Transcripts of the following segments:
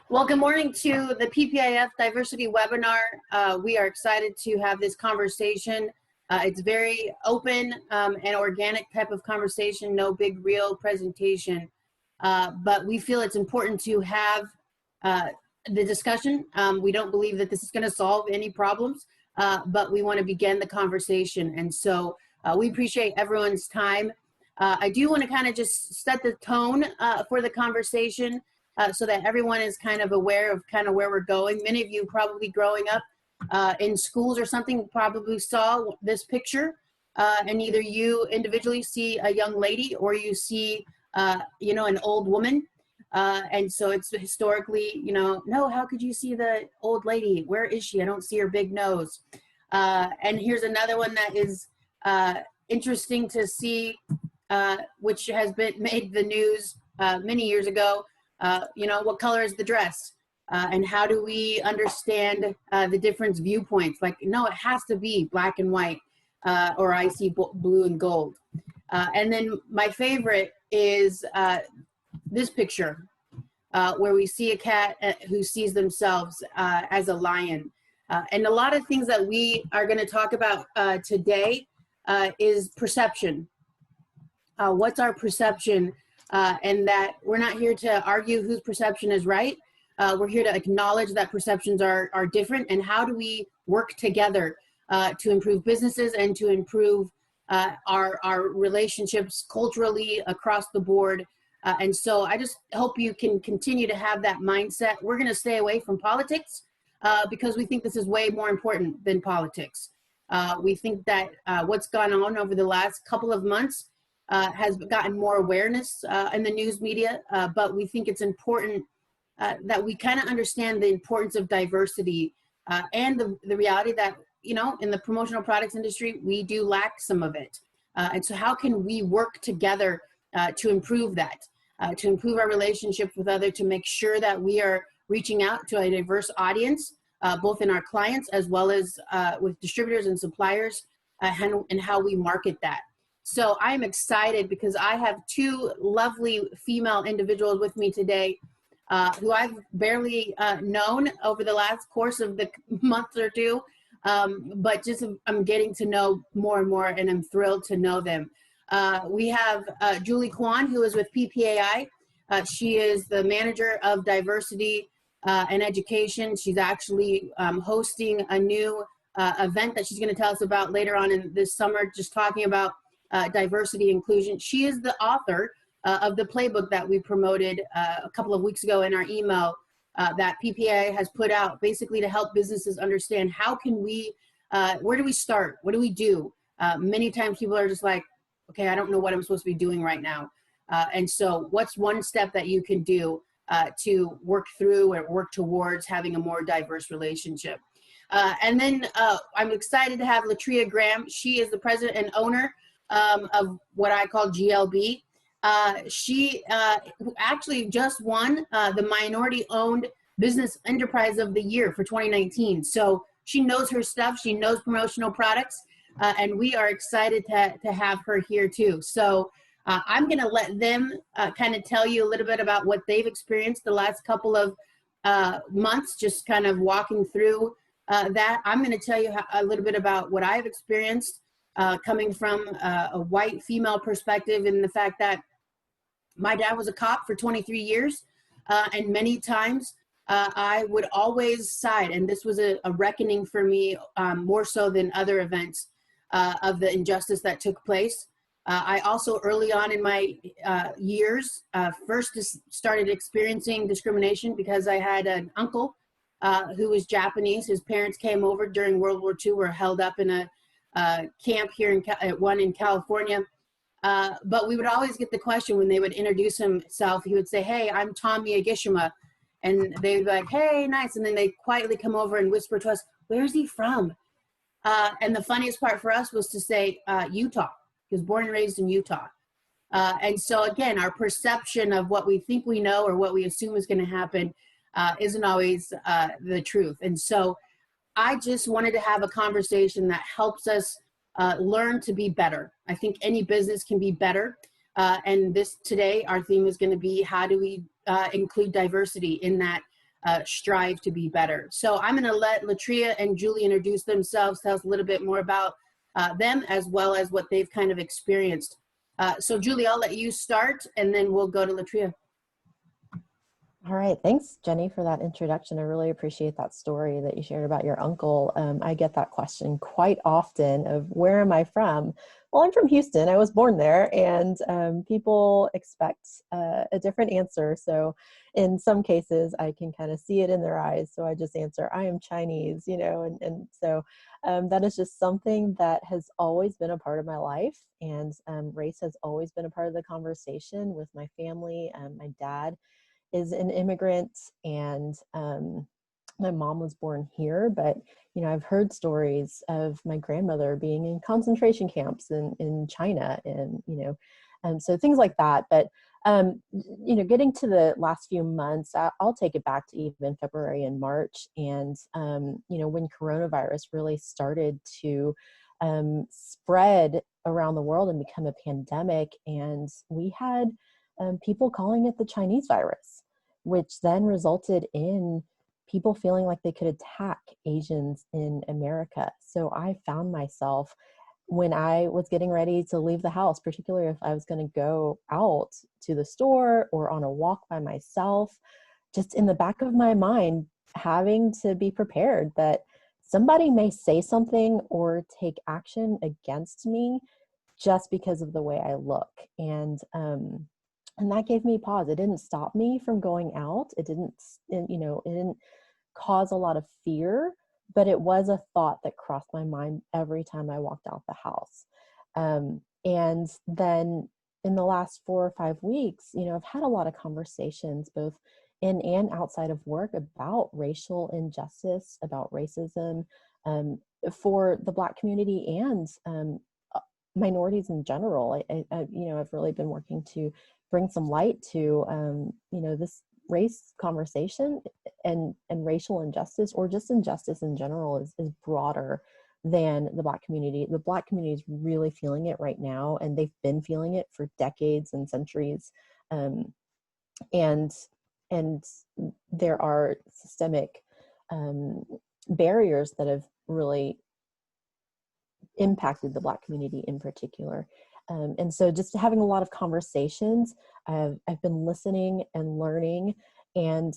Well, good morning to the PPAF Diversity webinar. We are excited to have this conversation. It's very open and organic type of conversation, no big real presentation. But we feel it's important to have the discussion. We don't believe that this is going to solve any problems, but we want to begin the conversation. And so we appreciate everyone's time. I do want to kind of just set the tone for the conversation. So that everyone is kind of aware of kind of where we're going. Many of you probably growing up in schools or something probably saw this picture, and either you individually see a young lady or you see, an old woman. And so it's historically, no, how could you see the old lady? Where is she? I don't see her big nose. And here's another one that is interesting to see, which has been made the news many years ago. What color is the dress? And how do we understand the different viewpoints? Like, no, it has to be black and white, or I see blue and gold. And then my favorite is this picture, where we see a cat who sees themselves as a lion. And a lot of things that we are going to talk about today is perception. What's our perception? And that we're not here to argue whose perception is right. We're here to acknowledge that perceptions are different, and how do we work together to improve businesses and to improve our relationships culturally across the board. And so I just hope you can continue to have that mindset. We're going to stay away from politics because we think this is way more important than politics. We think that what's gone on over the last couple of months has gotten more awareness in the news media, but we think it's important that we kind of understand the importance of diversity and the reality that, in the promotional products industry, we do lack some of it. And so how can we work together to improve that, to improve our relationships with others, to make sure that we are reaching out to a diverse audience, both in our clients as well as with distributors and suppliers, and how we market that. So I'm excited because I have two lovely female individuals with me today who I've barely known over the last course of the month or two, but just I'm getting to know more and more, and I'm thrilled to know them. We have Julie Kwan, who is with PPAI. She is the manager of diversity and education. She's actually hosting a new event that she's going to tell us about later on in this summer, just talking about diversity inclusion. She is the author of the playbook that we promoted a couple of weeks ago in our email that PPA has put out, basically to help businesses understand how can we, where do we start? What do we do? Many times people are just like, okay, I don't know what I'm supposed to be doing right now. And so what's one step that you can do to work through or work towards having a more diverse relationship? And then I'm excited to have Latria Graham. She is the president and owner of what I call GLB. She actually just won the Minority Owned Business Enterprise of the Year for 2019. So she knows her stuff. She knows promotional products. And we are excited to have her here too. So I'm going to let them kind of tell you a little bit about what they've experienced the last couple of months, just kind of walking through that. I'm going to tell you a little bit about what I've experienced coming from a white female perspective, in the fact that my dad was a cop for 23 years, and many times I would always side, and this was a reckoning for me more so than other events of the injustice that took place. I also early on in my years first started experiencing discrimination because I had an uncle who was Japanese. His parents came over during World War II, were held up in a camp here in California. But we would always get the question when they would introduce himself. He would say, "Hey, I'm Tom Miyagishima." And they'd be like, "Hey, nice." And then they quietly come over and whisper to us, "Where's he from?" And the funniest part for us was to say, Utah. He was born and raised in Utah. And so again, our perception of what we think we know or what we assume is going to happen isn't always the truth. And so I just wanted to have a conversation that helps us learn to be better. I think any business can be better And today, our theme is going to be, how do we include diversity in that strive to be better? So I'm going to let Latria and Julie introduce themselves, tell us a little bit more about them, as well as what they've kind of experienced. So Julie, I'll let you start, and then we'll go to Latria. All right. Thanks, Jenny, for that introduction. I really appreciate that story that you shared about your uncle. I get that question quite often of, where am I from? Well, I'm from Houston. I was born there, and people expect a different answer. So in some cases, I can kind of see it in their eyes. So I just answer, I am Chinese, and so that is just something that has always been a part of my life. And race has always been a part of the conversation with my family. My dad is an immigrant, and my mom was born here, but I've heard stories of my grandmother being in concentration camps in China, and so things like that. But getting to the last few months, I'll take it back to even February and March, and when coronavirus really started to spread around the world and become a pandemic, and we had people calling it the Chinese virus, which then resulted in people feeling like they could attack Asians in America. So I found myself, when I was getting ready to leave the house, particularly if I was going to go out to the store or on a walk by myself, just in the back of my mind, having to be prepared that somebody may say something or take action against me just because of the way I look. And that gave me pause. It didn't stop me from going out. It didn't cause a lot of fear, but it was a thought that crossed my mind every time I walked out the house. And then in the last 4 or 5 weeks, I've had a lot of conversations, both in and outside of work, about racial injustice, about racism, for the Black community and minorities in general. I've really been working to bring some light to this race conversation, and racial injustice, or just injustice in general, is broader than the Black community. The Black community is really feeling it right now, and they've been feeling it for decades and centuries. And there are systemic barriers that have really impacted the Black community in particular. And so just having a lot of conversations, I've been listening and learning, and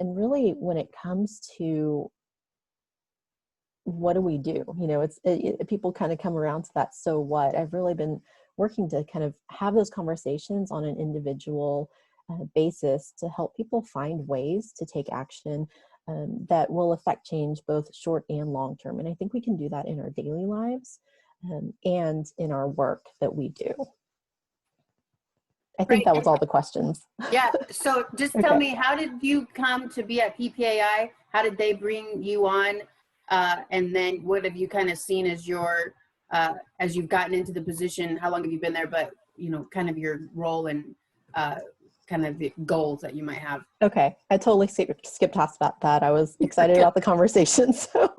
really, when it comes to what do we do, people kind of come around to that, so what? I've really been working to kind of have those conversations on an individual basis to help people find ways to take action that will affect change, both short and long term. And I think we can do that in our daily lives and in our work that we do. I think that was all the questions. Yeah. So just tell me, how did you come to be at PPAI? How did they bring you on? And then what have you kind of seen as your, as you've gotten into the position? How long have you been there? But, kind of your role and kind of the goals that you might have. Okay. I totally skipped past about that. I was excited about the conversation. So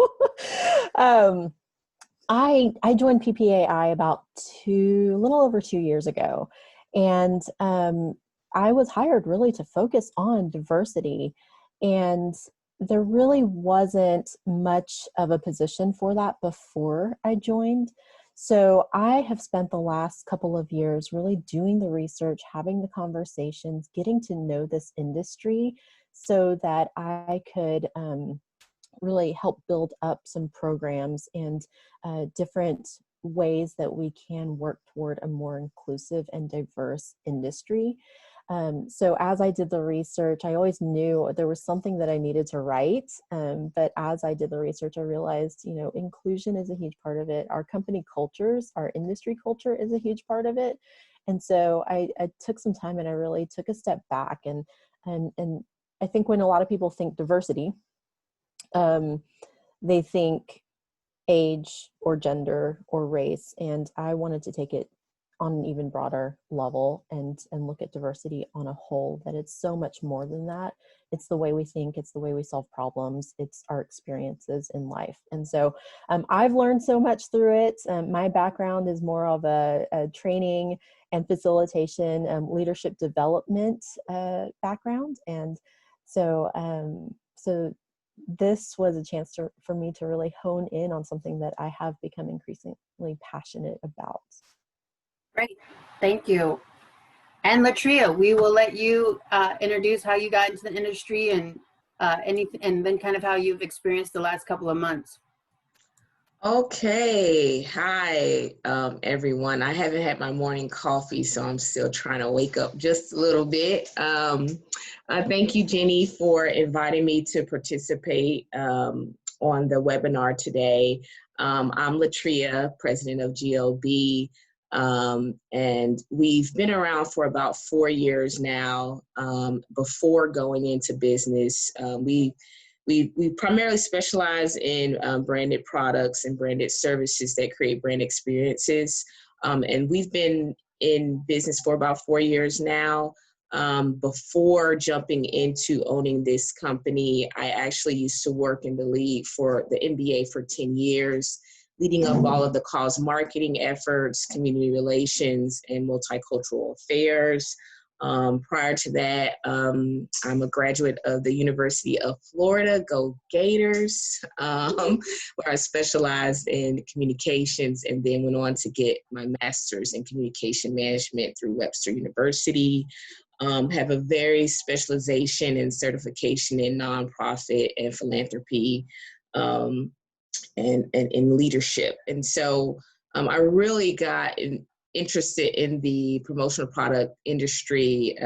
I joined PPAI about a little over 2 years ago. And I was hired really to focus on diversity. And there really wasn't much of a position for that before I joined. So I have spent the last couple of years really doing the research, having the conversations, getting to know this industry so that I could really help build up some programs and different ways that we can work toward a more inclusive and diverse industry. So as I did the research, I always knew there was something that I needed to write. But as I did the research, I realized, inclusion is a huge part of it. Our company cultures, our industry culture is a huge part of it. And so I took some time and I really took a step back. And I think when a lot of people think diversity, they think age or gender or race. And I wanted to take it on an even broader level and look at diversity on a whole, that it's so much more than that. It's the way we think, it's the way we solve problems, it's our experiences in life. And so I've learned so much through it. My background is more of a training and facilitation, leadership development background. And so, so this was a chance for me to really hone in on something that I have become increasingly passionate about. Great. Thank you. And Latria, we will let you introduce how you got into the industry and anything, and then kind of how you've experienced the last couple of months. Okay. Hi, everyone. I haven't had my morning coffee, so I'm still trying to wake up just a little bit. Thank you, Jenny, for inviting me to participate on the webinar today. I'm Latria, president of GLB, and we've been around for about 4 years now. Before going into business, we primarily specialize in branded products and branded services that create brand experiences. And we've been in business for about 4 years now. Before jumping into owning this company, I actually used to work in the league for the NBA for 10 years, leading up all of the cause marketing efforts, community relations, and multicultural affairs. Prior to that, I'm a graduate of the University of Florida, go Gators, where I specialized in communications and then went on to get my master's in communication management through Webster University. Have a very specialization and certification in nonprofit and philanthropy and in leadership. And so I really got interested in the promotional product industry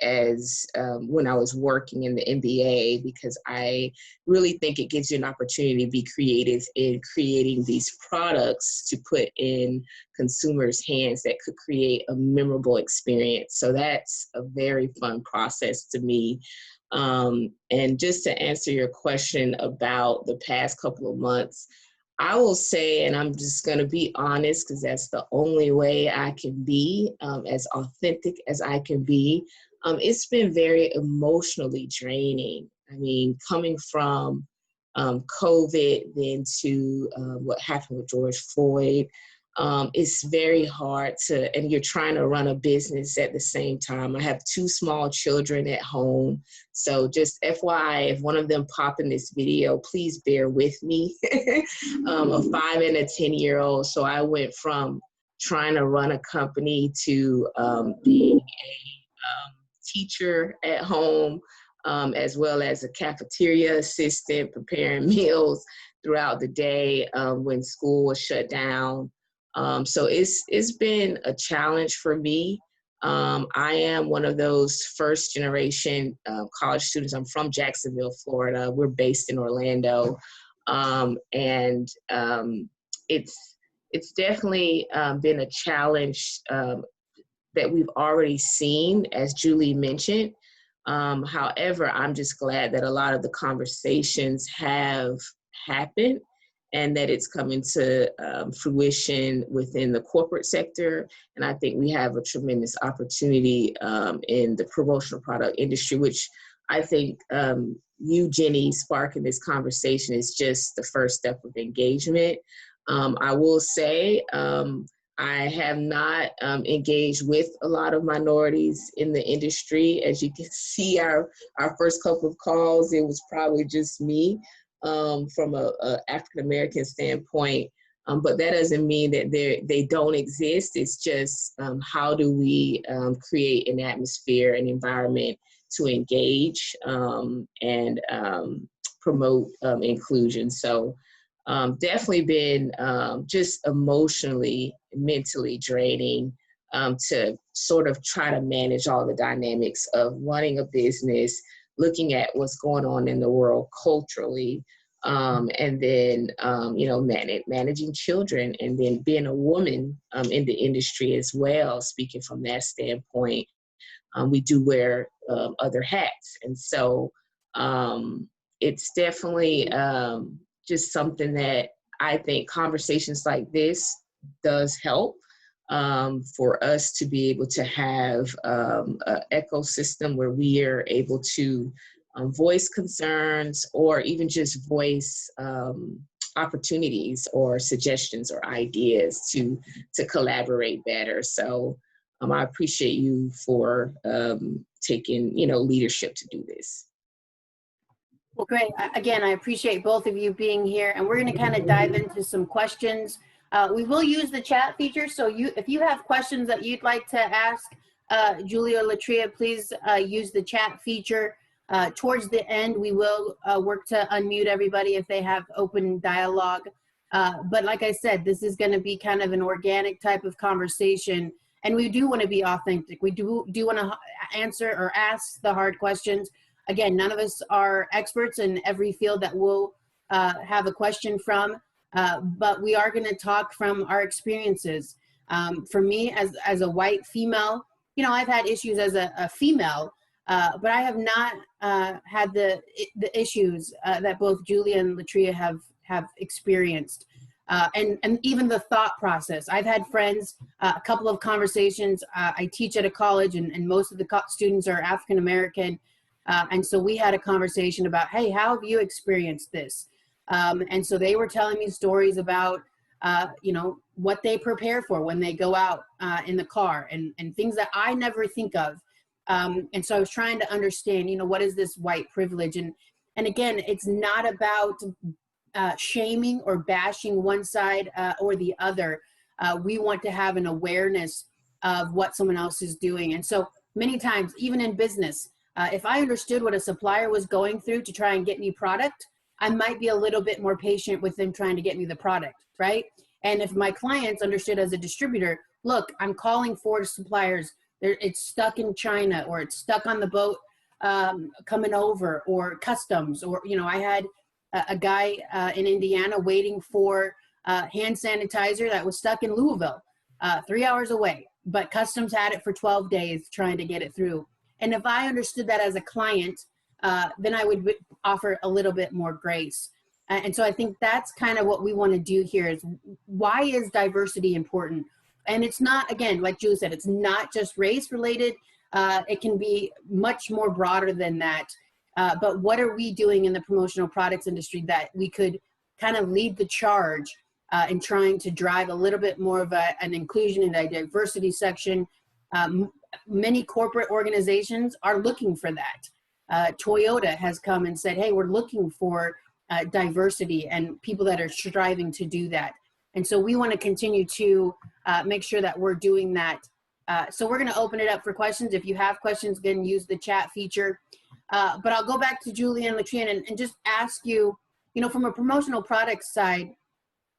as when I was working in the NBA, because I really think it gives you an opportunity to be creative in creating these products to put in consumers' hands that could create a memorable experience. So that's a very fun process to me. And just to answer your question about the past couple of months, I will say, and I'm just going to be honest, because that's the only way I can be as authentic as I can be. It's been very emotionally draining. I mean, coming from COVID, then to what happened with George Floyd, it's very hard to, and you're trying to run a business at the same time. I have 2 small children at home. So just FYI, if one of them pop in this video, please bear with me. A 5 and a 10-year-old. So I went from trying to run a company to being a teacher at home, as well as a cafeteria assistant, preparing meals throughout the day when school was shut down. So it's been a challenge for me. I am one of those first generation college students. I'm from Jacksonville, Florida. We're based in Orlando. And it's definitely been a challenge that we've already seen, as Julie mentioned. However, I'm just glad that a lot of the conversations have happened and that it's coming to fruition within the corporate sector. And I think we have a tremendous opportunity in the promotional product industry, which I think you, Jenny, sparking this conversation is just the first step of engagement. I will say, I have not engaged with a lot of minorities in the industry. As you can see, our first couple of calls, it was probably just me from a African-American standpoint. But that doesn't mean that they don't exist. It's just how do we create an atmosphere, an environment to engage and promote inclusion. So definitely been just emotionally, mentally draining to sort of try to manage all the dynamics of running a business, looking at what's going on in the world culturally, and then, managing children, and then being a woman in the industry as well. Speaking from that standpoint, we do wear other hats. And so it's definitely just something that I think conversations like this does help. for us to be able to have an ecosystem where we are able to voice concerns or even just voice opportunities or suggestions or ideas to collaborate better. So I appreciate you for taking, leadership to do this. Well, great. Again, I appreciate both of you being here, and we're going to kind of dive into some questions. We will use the chat feature, so if you have questions that you'd like to ask Julia or Latria, please use the chat feature. Towards the end, we will work to unmute everybody if they have open dialogue. But like I said, this is going to be kind of an organic type of conversation, and we do want to be authentic. We do want to answer or ask the hard questions. Again, none of us are experts in every field that we'll have a question from, but we are going to talk from our experiences. For me, as a white female, I've had issues as a female, but I have not had the issues that both Julia and Latria have experienced. And even the thought process. I've had friends, a couple of conversations. I teach at a college, and most of the students are African American. And so we had a conversation about, hey, how have you experienced this? And so they were telling me stories about, what they prepare for when they go out in the car and things that I never think of. And so I was trying to understand, what is this white privilege? And again, it's not about shaming or bashing one side or the other. We want to have an awareness of what someone else is doing. And so many times, even in business, if I understood what a supplier was going through to try and get me product, I might be a little bit more patient with them trying to get me the product, right? And if my clients understood as a distributor, look, I'm calling for suppliers, it's stuck in China, or it's stuck on the boat coming over, or customs, or, I had a guy in Indiana waiting for hand sanitizer that was stuck in Louisville, 3 hours away, but customs had it for 12 days trying to get it through. And if I understood that as a client, then I would offer a little bit more grace. And so I think that's kind of what we want to do here is, why is diversity important? And it's not, again, like Julie said, it's not just race related. It can be much more broader than that. But what are we doing in the promotional products industry that we could kind of lead the charge in trying to drive a little bit more of an inclusion in a diversity section? Many corporate organizations are looking for that. Toyota has come and said, hey, we're looking for diversity and people that are striving to do that. And so we want to continue to make sure that we're doing that. So we're going to open it up for questions. If you have questions, again, use the chat feature. But I'll go back to Julie and Latria and just ask you, from a promotional products side,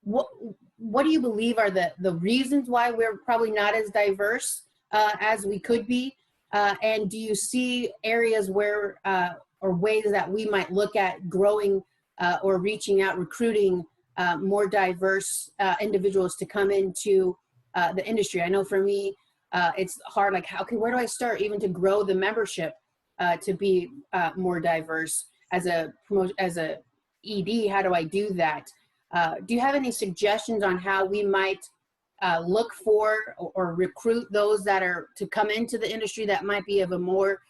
what do you believe are the reasons why we're probably not as diverse as we could be? And do you see areas where, or ways that we might look at growing or reaching out, recruiting more diverse individuals to come into the industry? I know for me, it's hard, like, where do I start even to grow the membership to be more diverse as a ED? How do I do that? Do you have any suggestions on how we might look for or recruit those that are to come into the industry that might be of a more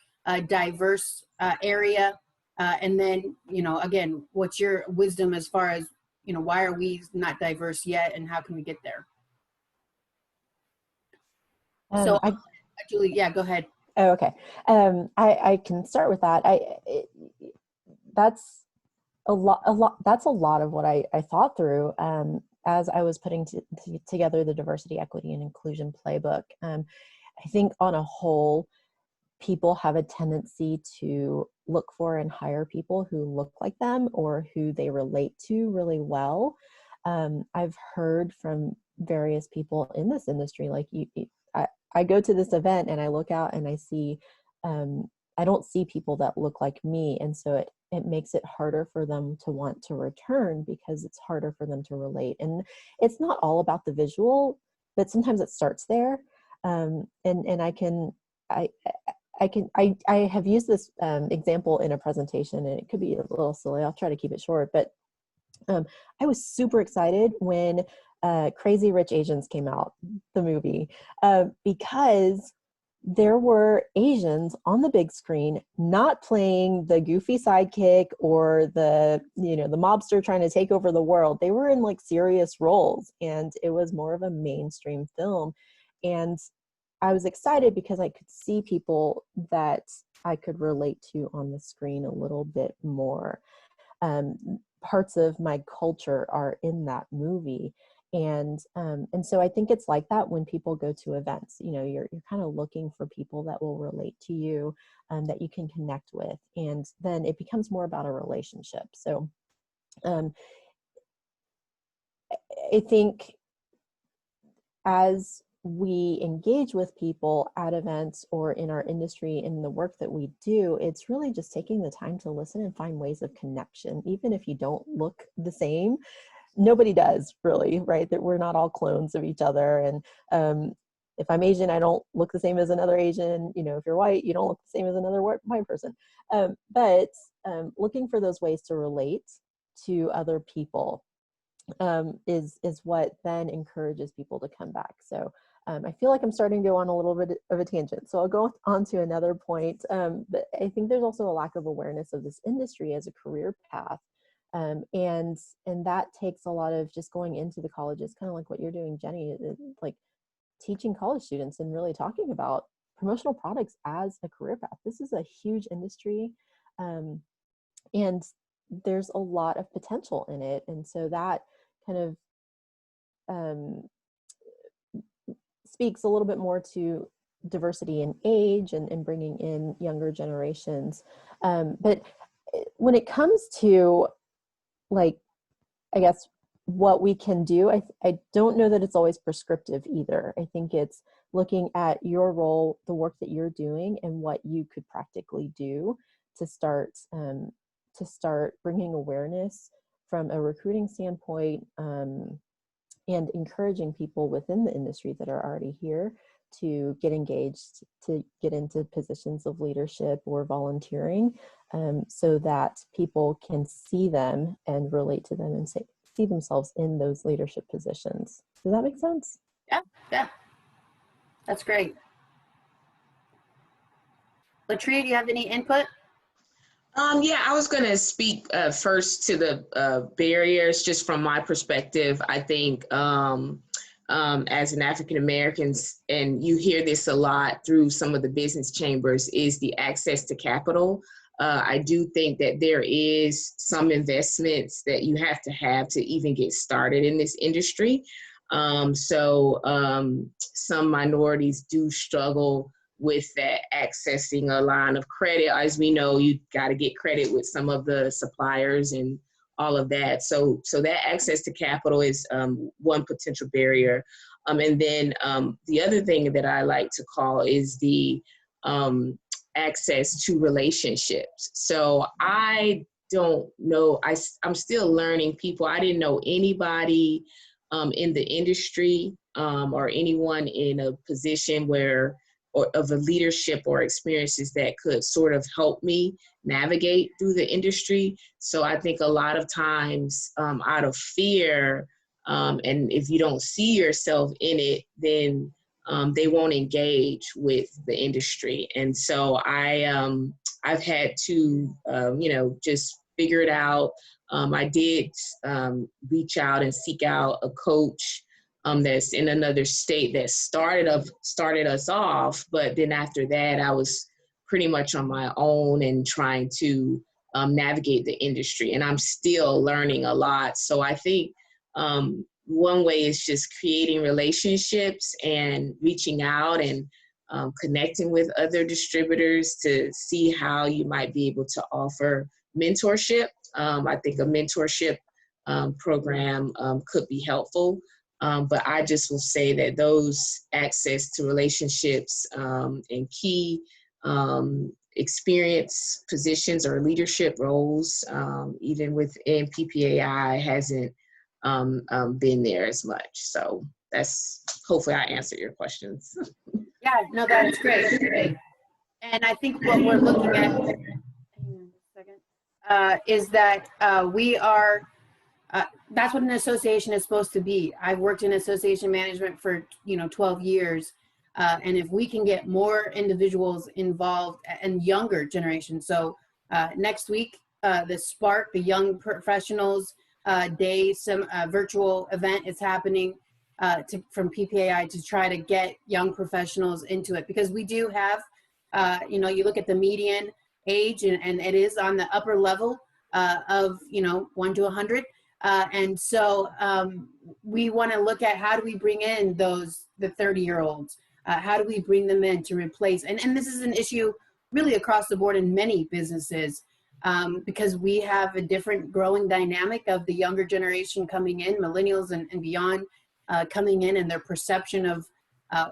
diverse area? And then, again, what's your wisdom as far as, why are we not diverse yet and how can we get there? So, Julie, yeah, go ahead. Oh, okay. I can start with that. That's a lot. That's a lot of what I thought through as I was putting together the diversity, equity, and inclusion playbook. I think on a whole, people have a tendency to look for and hire people who look like them or who they relate to really well. I've heard from various people in this industry, like I go to this event and I look out and I see, I don't see people that look like me. And so it makes it harder for them to want to return because it's harder for them to relate. And it's not all about the visual, but sometimes it starts there. And I have used this example in a presentation, and it could be a little silly. I'll try to keep it short, but I was super excited when Crazy Rich Asians came out, the movie, because there were Asians on the big screen, not playing the goofy sidekick or the mobster trying to take over the world. They were in like serious roles, and it was more of a mainstream film. And I was excited because I could see people that I could relate to on the screen a little bit more. Parts of my culture are in that movie. And so I think it's like that when people go to events. You're kind of looking for people that will relate to you, that you can connect with, and then it becomes more about a relationship. So I think as we engage with people at events or in our industry, in the work that we do, it's really just taking the time to listen and find ways of connection, even if you don't look the same. Nobody does, really, right? That we're not all clones of each other. And if I'm Asian, I don't look the same as another Asian. If you're white, you don't look the same as another white person. But looking for those ways to relate to other people is what then encourages people to come back. So I feel like I'm starting to go on a little bit of a tangent. So I'll go on to another point. But I think there's also a lack of awareness of this industry as a career path. And that takes a lot of just going into the colleges, kind of like what you're doing, Jenny, like teaching college students and really talking about promotional products as a career path. This is a huge industry, and there's a lot of potential in it. And so that kind of speaks a little bit more to diversity in age and bringing in younger generations. But when it comes to, like, I guess what we can do, I don't know that it's always prescriptive either. I think it's looking at your role, the work that you're doing, and what you could practically do to start bringing awareness from a recruiting standpoint, and encouraging people within the industry that are already here to get engaged, to get into positions of leadership or volunteering, so that people can see them and relate to them and see themselves in those leadership positions. Does that make sense? Yeah. That's great. Latria, do you have any input? Yeah, I was going to speak first to the barriers, just from my perspective. I think as an African American, and you hear this a lot through some of the business chambers, is the access to capital. I do think that there is some investments that you have to even get started in this industry. So some minorities do struggle with that, accessing a line of credit. As we know, you got to get credit with some of the suppliers and all of that. So that access to capital is one potential barrier. And then the other thing that I like to call is the access to relationships. So I don't know, I'm still learning people. I didn't know anybody in the industry or anyone in a position or of a leadership or experiences that could sort of help me navigate through the industry. So I think a lot of times out of fear, and if you don't see yourself in it, then they won't engage with the industry. And so I've had to, just figure it out. I did reach out and seek out a coach that's in another state that started us off. But then after that, I was pretty much on my own and trying to navigate the industry. And I'm still learning a lot. So I think one way is just creating relationships and reaching out and connecting with other distributors to see how you might be able to offer mentorship. I think a mentorship program could be helpful. But I just will say that those access to relationships and key experience positions or leadership roles, even within PPAI, hasn't been there as much. So hopefully I answered your questions. Yeah, no, that's great. And I think what we're looking at, hang on a second, is that we are That's what an association is supposed to be. I've worked in association management for 12 years, and if we can get more individuals involved and younger generation. So next week, the Spark, the Young Professionals Day, some virtual event is happening from PPAI to try to get young professionals into it, because we do have, you look at the median age, and it is on the upper level of 1 to 100. And so we want to look at how do we bring in the 30-year-olds? How do we bring them in to replace? And this is an issue really across the board in many businesses, because we have a different growing dynamic of the younger generation coming in, millennials and beyond, coming in, and their perception of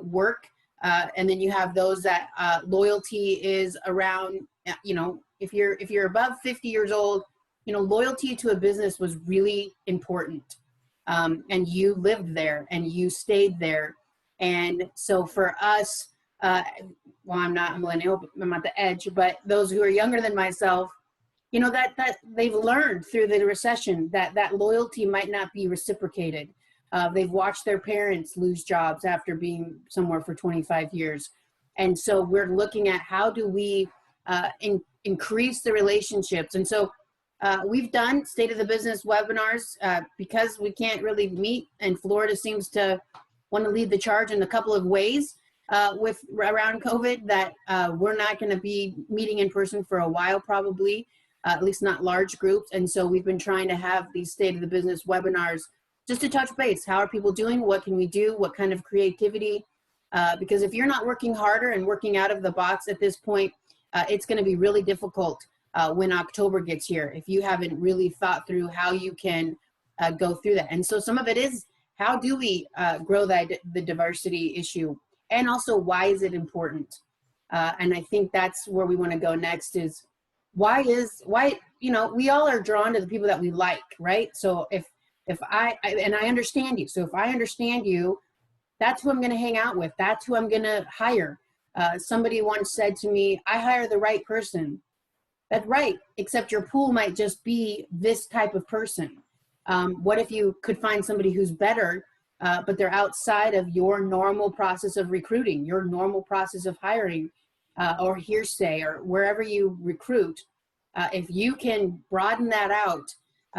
work. And then you have those that loyalty is around, if you're above 50 years old, loyalty to a business was really important. And you lived there and you stayed there. And so for us, well, I'm not a millennial, I'm at the edge, but those who are younger than myself, that they've learned through the recession that loyalty might not be reciprocated. They've watched their parents lose jobs after being somewhere for 25 years. And so we're looking at how do we increase the relationships. And so we've done State of the Business webinars because we can't really meet, and Florida seems to want to lead the charge in a couple of ways around COVID, that we're not going to be meeting in person for a while, probably, at least not large groups. And so we've been trying to have these State of the Business webinars just to touch base. How are people doing? What can we do? What kind of creativity? Because if you're not working harder and working out of the box at this point, it's going to be really difficult when October gets here, if you haven't really thought through how you can go through that. And so some of it is, how do we grow the diversity issue? And also, why is it important? And I think that's where we want to go next, is why, we all are drawn to the people that we like, right? So if I understand you. So if I understand you, that's who I'm going to hang out with. That's who I'm going to hire. Somebody once said to me, I hire the right person. That's right, except your pool might just be this type of person. What if you could find somebody who's better, but they're outside of your normal process of recruiting, your normal process of hiring, or hearsay, or wherever you recruit? If you can broaden that out,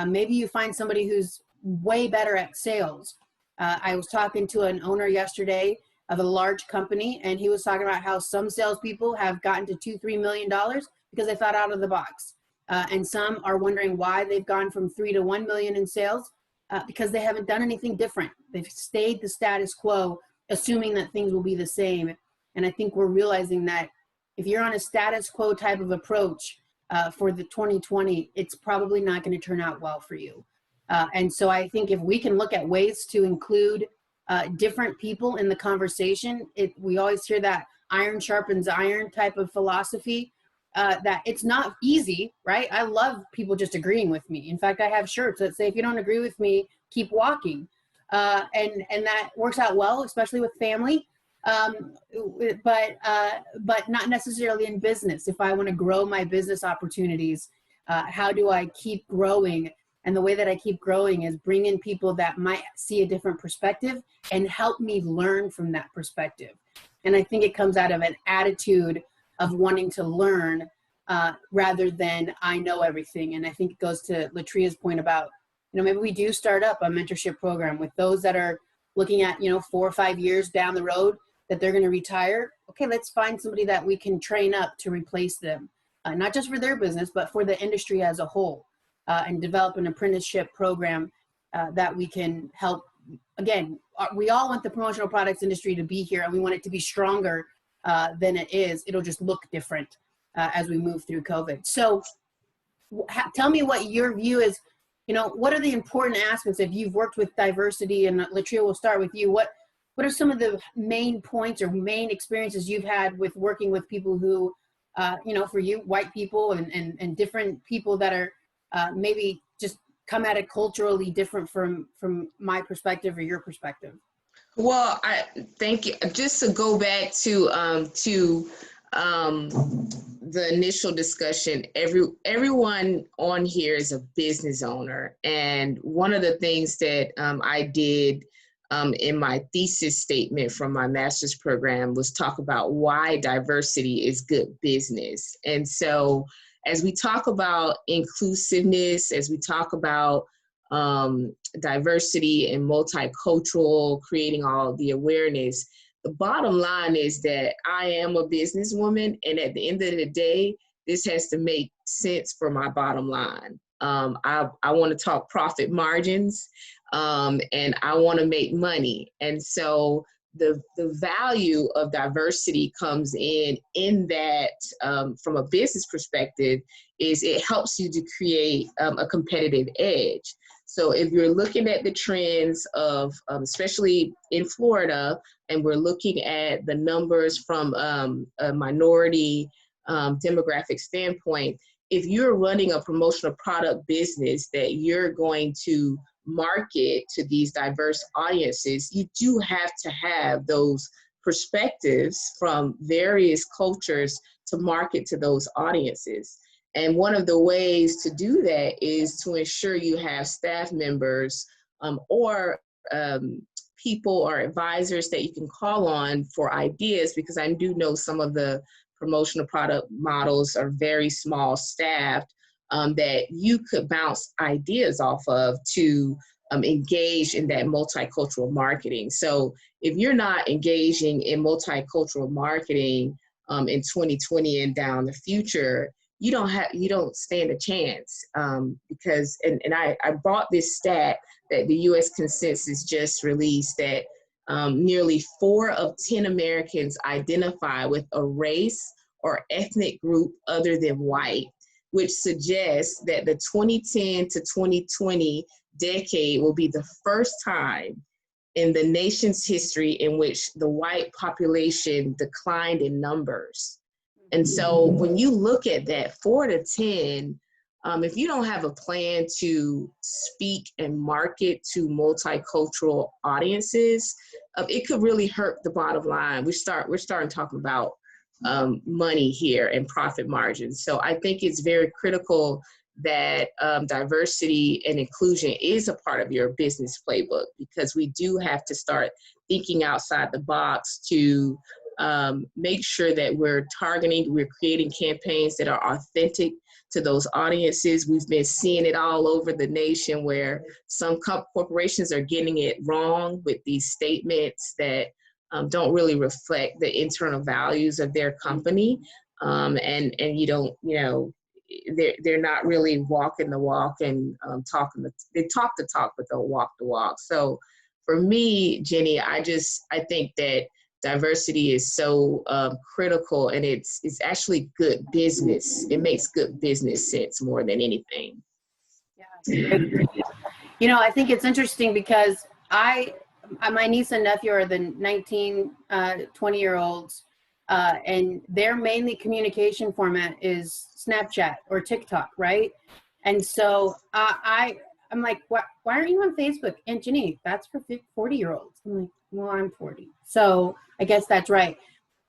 maybe you find somebody who's way better at sales. I was talking to an owner yesterday of a large company, and he was talking about how some salespeople have gotten to $2-3 million because they thought out of the box. And some are wondering why they've gone from 3 to 1 million in sales, because they haven't done anything different. They've stayed the status quo, assuming that things will be the same. And I think we're realizing that if you're on a status quo type of approach for the 2020, it's probably not going to turn out well for you. And so I think if we can look at ways to include different people in the conversation, we always hear that iron sharpens iron type of philosophy, that it's not easy, right? I love people just agreeing with me. In fact, I have shirts that say, if you don't agree with me, keep walking. And that works out well, especially with family, but not necessarily in business. If I want to grow my business opportunities, how do I keep growing? And the way that I keep growing is bring in people that might see a different perspective and help me learn from that perspective. And I think it comes out of an attitude of wanting to learn rather than I know everything. And I think it goes to Latria's point about, maybe we do start up a mentorship program with those that are looking at, 4 or 5 years down the road that they're going to retire. Okay, let's find somebody that we can train up to replace them, not just for their business, but for the industry as a whole. And develop an apprenticeship program that we can help. Again, we all want the promotional products industry to be here, and we want it to be stronger than it is. It'll just look different as we move through COVID. So tell me what your view is. What are the important aspects? If you've worked with diversity, and Latria, we'll start with you. What are some of the main points or main experiences you've had with working with people who, for you, white people and different people that are maybe just come at it culturally different from my perspective or your perspective? Well, I thank you. Just to go back to the initial discussion, everyone on here is a business owner. And one of the things that I did in my thesis statement from my master's program was talk about why diversity is good business. And so as we talk about inclusiveness, as we talk about diversity and multicultural, creating all the awareness, the bottom line is that I am a businesswoman, and at the end of the day, this has to make sense for my bottom line. I want to talk profit margins, and I want to make money. And so the value of diversity comes in that from a business perspective is it helps you to create a competitive edge. So if you're looking at the trends of, especially in Florida, and we're looking at the numbers from a minority demographic standpoint, if you're running a promotional product business that you're going to market to these diverse audiences, you do have to have those perspectives from various cultures to market to those audiences. And one of the ways to do that is to ensure you have staff members or people or advisors that you can call on for ideas, because I do know some of the promotional product models are very small staffed that you could bounce ideas off of to engage in that multicultural marketing. So if you're not engaging in multicultural marketing in 2020 and down the future, you don't stand a chance because, and I brought this stat that the U.S. Consensus just released that nearly 4 of 10 Americans identify with a race or ethnic group other than white, which suggests that the 2010 to 2020 decade will be the first time in the nation's history in which the white population declined in numbers. And so when you look at that 4 to 10, if you don't have a plan to speak and market to multicultural audiences, it could really hurt the bottom line. We're starting talking about money here and profit margins. So I think it's very critical that diversity and inclusion is a part of your business playbook, because we do have to start thinking outside the box to make sure that we're creating campaigns that are authentic to those audiences. We've been seeing it all over the nation where some corporations are getting it wrong with these statements that don't really reflect the internal values of their company. And they're not really walking the walk and they talk the talk, but don't walk the walk. So for me, Jenny, I think that diversity is so critical, and it's actually good business. It makes good business sense more than anything. Yeah. You know, I think it's interesting because my niece and nephew are the 19, 20-year-olds, and their mainly communication format is Snapchat or TikTok, right? And so I'm like, why aren't you on Facebook? And Jenny, that's for 40-year-olds. I'm like, well, I'm 40. So I guess that's right.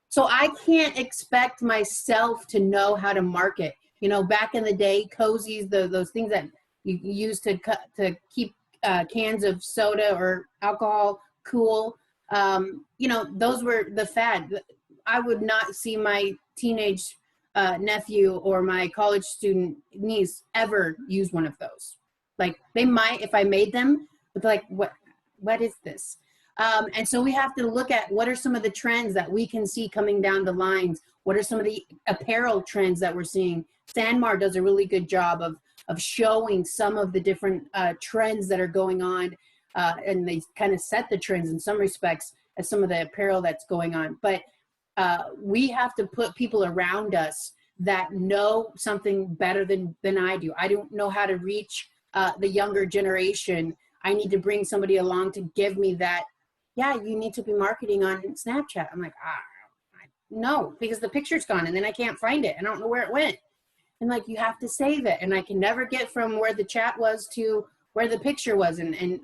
So I can't expect myself to know how to market. You know, back in the day, cozies, those things that you use to keep cans of soda or alcohol cool, those were the fad. I would not see my teenage nephew or my college student niece ever use one of those. Like, they might if I made them, but like, what is this? And so we have to look at what are some of the trends that we can see coming down the lines. What are some of the apparel trends that we're seeing? Sanmar does a really good job of showing some of the different trends that are going on, and they kind of set the trends in some respects as some of the apparel that's going on. But we have to put people around us that know something better than I do. I don't know how to reach the younger generation. I need to bring somebody along to give me that, yeah, you need to be marketing on Snapchat. I'm like, no, because the picture's gone and then I can't find it. I don't know where it went. And like, you have to save it. And I can never get from where the chat was to where the picture was. And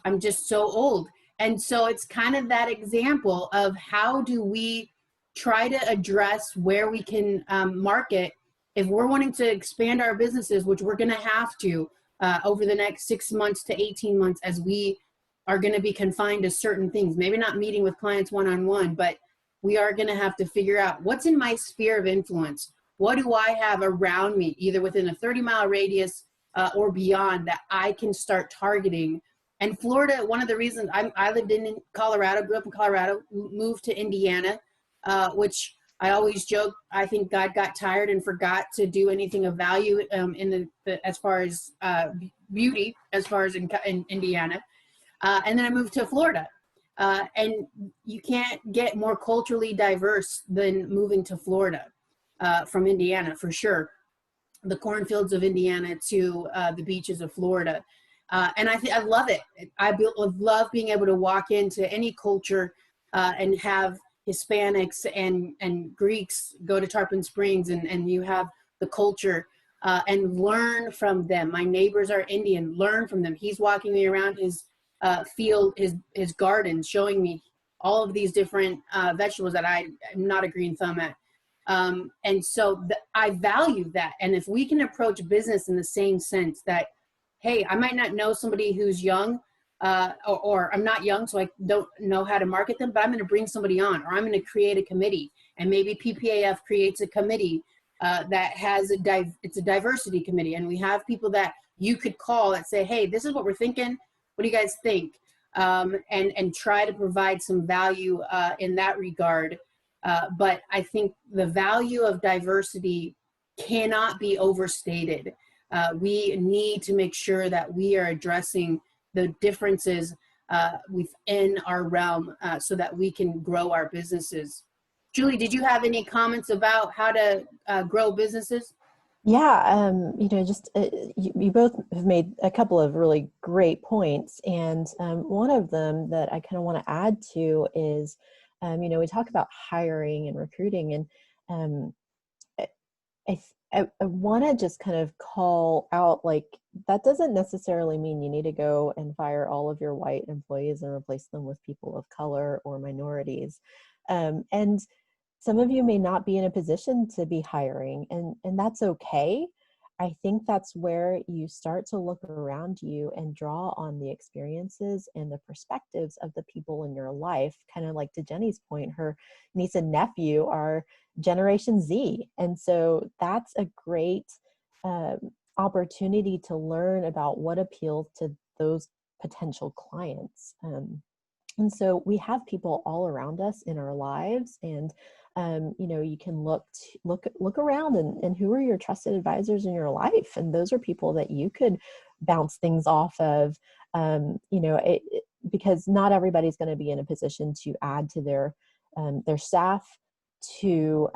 I'm just so old. And so it's kind of that example of how do we try to address where we can market. If we're wanting to expand our businesses, which we're going to have to over the next 6 months to 18 months, as we are going to be confined to certain things, maybe not meeting with clients one-on-one, but we are going to have to figure out what's in my sphere of influence. What do I have around me, either within a 30-mile radius or beyond, that I can start targeting? And Florida, one of the reasons I lived in Colorado, grew up in Colorado, moved to Indiana, which I always joke, I think God got tired and forgot to do anything of value in as far as beauty, as far as in Indiana. And then I moved to Florida. And you can't get more culturally diverse than moving to Florida from Indiana, for sure. The cornfields of Indiana to the beaches of Florida. And I love it. I love being able to walk into any culture and have Hispanics and Greeks go to Tarpon Springs, and you have the culture and learn from them. My neighbors are Indian, learn from them. He's walking me around his field, his garden, showing me all of these different vegetables that I'm not a green thumb at. And so I value that. And if we can approach business in the same sense that, hey, I might not know somebody who's young, or I'm not young, so I don't know how to market them, but I'm going to bring somebody on, or I'm going to create a committee. And maybe PPAF creates a committee that has it's a diversity committee. And we have people that you could call that say, hey, this is what we're thinking. What do you guys think? And try to provide some value in that regard. But I think the value of diversity cannot be overstated. We need to make sure that we are addressing the differences within our realm so that we can grow our businesses. Julie, did you have any comments about how to grow businesses? Yeah, just you both have made a couple of really great points, and one of them that I kind of want to add to is, we talk about hiring and recruiting, and I want to just kind of call out, like, that doesn't necessarily mean you need to go and fire all of your white employees and replace them with people of color or minorities. And some of you may not be in a position to be hiring, and that's okay. I think that's where you start to look around you and draw on the experiences and the perspectives of the people in your life. Kind of like to Jenny's point, her niece and nephew are Generation Z. And so that's a great opportunity to learn about what appeals to those potential clients. And so we have people all around us in our lives, and you can look around and who are your trusted advisors in your life, and those are people that you could bounce things off of. Because not everybody's going to be in a position to add to their staff, to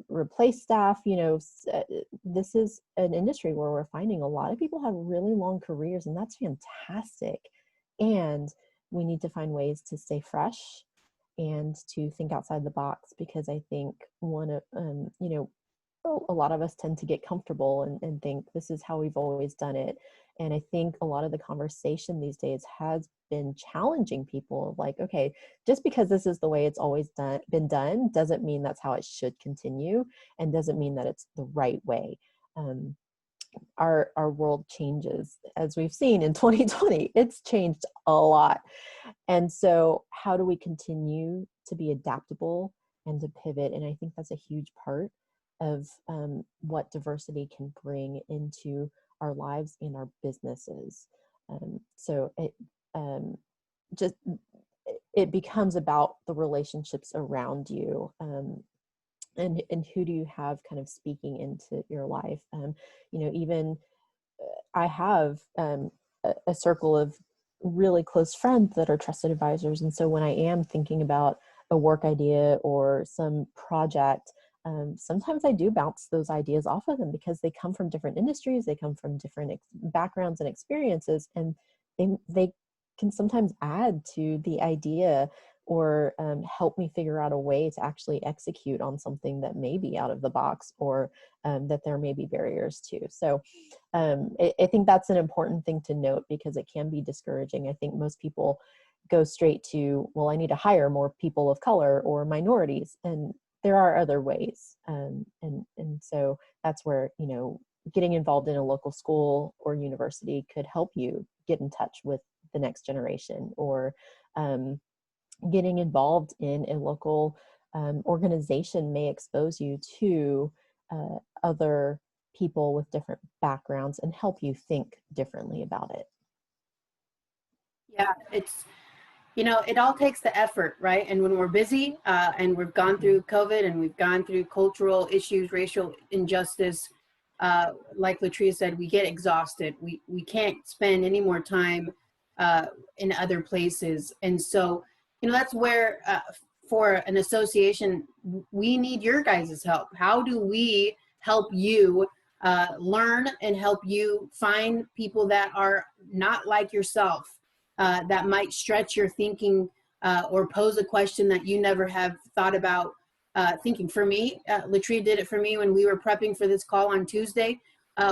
replace staff. This is an industry where we're finding a lot of people have really long careers, and that's fantastic. And we need to find ways to stay fresh and to think outside the box, because I think a lot of us tend to get comfortable and think this is how we've always done it. And I think a lot of the conversation these days has been challenging people, like, okay, just because this is the way it's always been done doesn't mean that's how it should continue, and doesn't mean that it's the right way. Our world changes, as we've seen in 2020. It's changed a lot. And so how do we continue to be adaptable and to pivot? And I think that's a huge part of what diversity can bring into our lives and our businesses. So it becomes about the relationships around you. And who do you have kind of speaking into your life? Even I have a circle of really close friends that are trusted advisors. And so when I am thinking about a work idea or some project, sometimes I do bounce those ideas off of them, because they come from different industries, they come from different backgrounds and experiences, and they can sometimes add to the idea, or help me figure out a way to actually execute on something that may be out of the box, or that there may be barriers to. So I think that's an important thing to note, because it can be discouraging. I think most people go straight to, well, I need to hire more people of color or minorities. And there are other ways. And so that's where, you know, getting involved in a local school or university could help you get in touch with the next generation, or getting involved in a local organization may expose you to other people with different backgrounds and help you think differently about it. Yeah, it's, you know, it all takes the effort, right? And when we're busy and we've gone through COVID and we've gone through cultural issues, racial injustice, like Latria said, we get exhausted. We can't spend any more time in other places. And so, you know, that's where for an association, we need your guys' help. How do we help you learn and help you find people that are not like yourself, that might stretch your thinking or pose a question that you never have thought about thinking? For me, Latria did it for me when we were prepping for this call on Tuesday,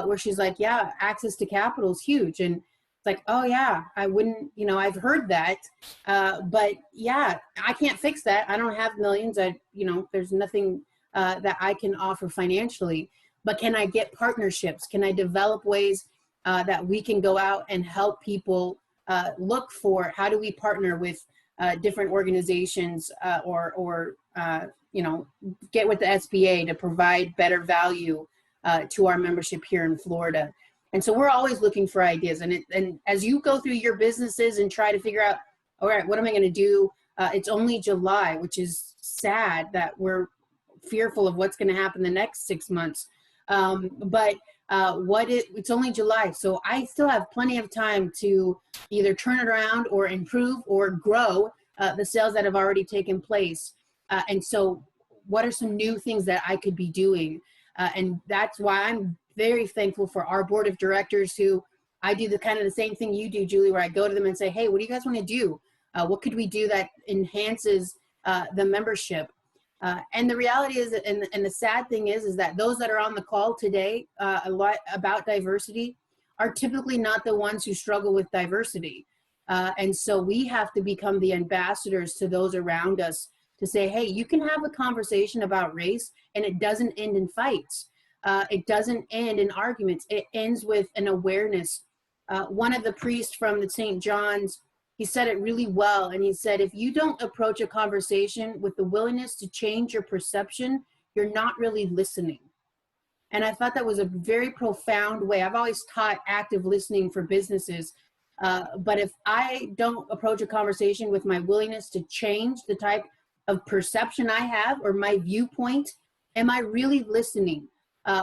where she's like, yeah, access to capital is huge. And it's like, oh yeah, I wouldn't, you know, I've heard that, but yeah, I can't fix that. I don't have millions. You know, there's nothing that I can offer financially, but can I get partnerships? Can I develop ways that we can go out and help people look for, how do we partner with different organizations or you know, get with the SBA to provide better value to our membership here in Florida. And so we're always looking for ideas. And as you go through your businesses and try to figure out, all right, what am I going to do? It's only July, which is sad that we're fearful of what's going to happen the next 6 months. But it's only July. So I still have plenty of time to either turn it around or improve or grow the sales that have already taken place. And so what are some new things that I could be doing? And that's why I'm very thankful for our board of directors, who I do the kind of the same thing you do, Julie, where I go to them and say, hey, what do you guys want to do? What could we do that enhances the membership? And the reality is, and the sad thing is that those that are on the call today, a lot about diversity, are typically not the ones who struggle with diversity. And so we have to become the ambassadors to those around us to say, hey, you can have a conversation about race and it doesn't end in fights. It doesn't end in arguments. It ends with an awareness. One of the priests from the St. John's, he said it really well. And he said, if you don't approach a conversation with the willingness to change your perception, you're not really listening. And I thought that was a very profound way. I've always taught active listening for businesses. But if I don't approach a conversation with my willingness to change the type of perception I have or my viewpoint, am I really listening?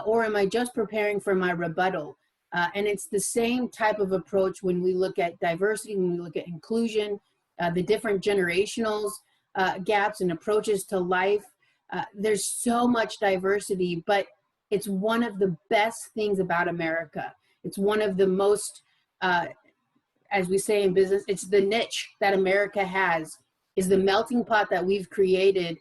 Or am I just preparing for my rebuttal? And it's the same type of approach when we look at diversity, when we look at inclusion, the different generational gaps and approaches to life. There's so much diversity, but it's one of the best things about America. It's one of the most, as we say in business, it's the niche that America has, is the melting pot that we've created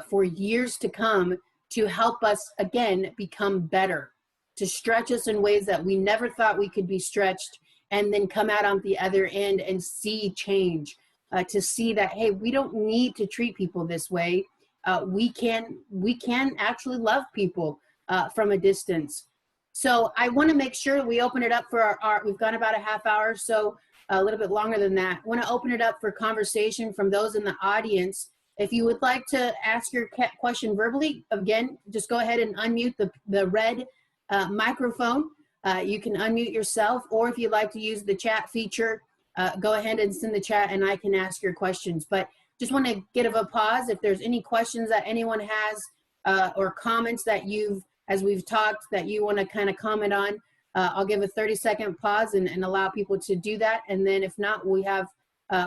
for years to come to help us, again, become better, to stretch us in ways that we never thought we could be stretched, and then come out on the other end and see change, to see that, hey, we don't need to treat people this way. We can actually love people from a distance. So I want to make sure we open it up for our we've gone about a half hour, so a little bit longer than that. I want to open it up for conversation from those in the audience. If you would like to ask your question verbally, again, just go ahead and unmute the red microphone. You can unmute yourself, or if you'd like to use the chat feature, go ahead and send the chat and I can ask your questions. But just want to give a pause. If there's any questions that anyone has or comments that as we've talked, that you want to kind of comment on, I'll give a 30-second pause and allow people to do that. And then if not, we have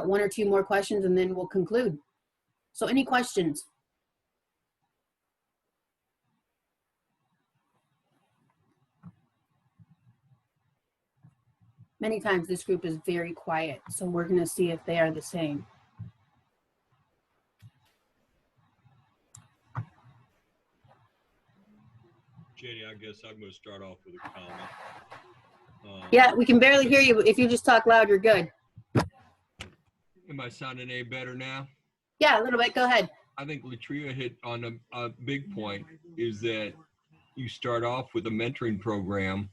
one or two more questions and then we'll conclude. So any questions? Many times this group is very quiet, so we're going to see if they are the same. Jenny, I guess I'm going to start off with a comment. Yeah, we can barely hear you, but if you just talk loud, you're good. Am I sounding any better now? Yeah, a little bit. Go ahead. I think Latria hit on a big point, is that you start off with a mentoring program,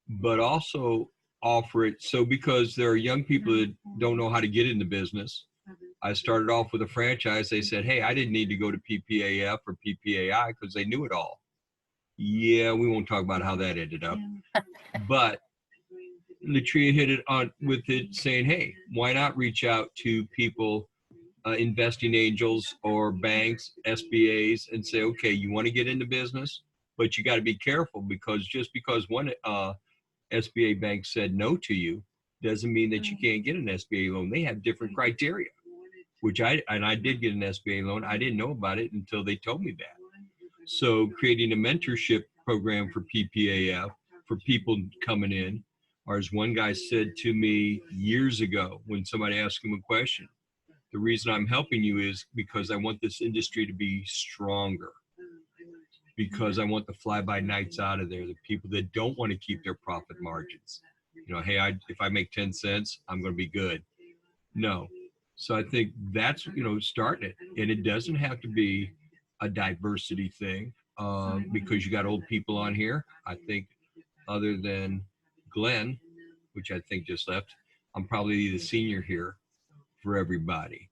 but also offer it. So because there are young people that don't know how to get into business, I started off with a franchise. They said, hey, I didn't need to go to PPAF or PPAI because they knew it all. Yeah, we won't talk about how that ended up. But Latria hit it on with it saying, hey, why not reach out to people, investing angels or banks, SBAs, and say, okay, you want to get into business, but you got to be careful, because just because one SBA bank said no to you doesn't mean that you can't get an SBA loan. They have different criteria, which I did get an SBA loan. I didn't know about it until they told me that. So creating a mentorship program for PPAF for people coming in, or as one guy said to me years ago when somebody asked him a question, the reason I'm helping you is because I want this industry to be stronger, because I want the fly-by-nights out of there, the people that don't want to keep their profit margins. You know, hey, if I make 10 cents, I'm going to be good. No. So I think that's, starting it. And it doesn't have to be a diversity thing, because you got old people on here. I think other than Glenn, which I think just left, I'm probably the senior here for everybody.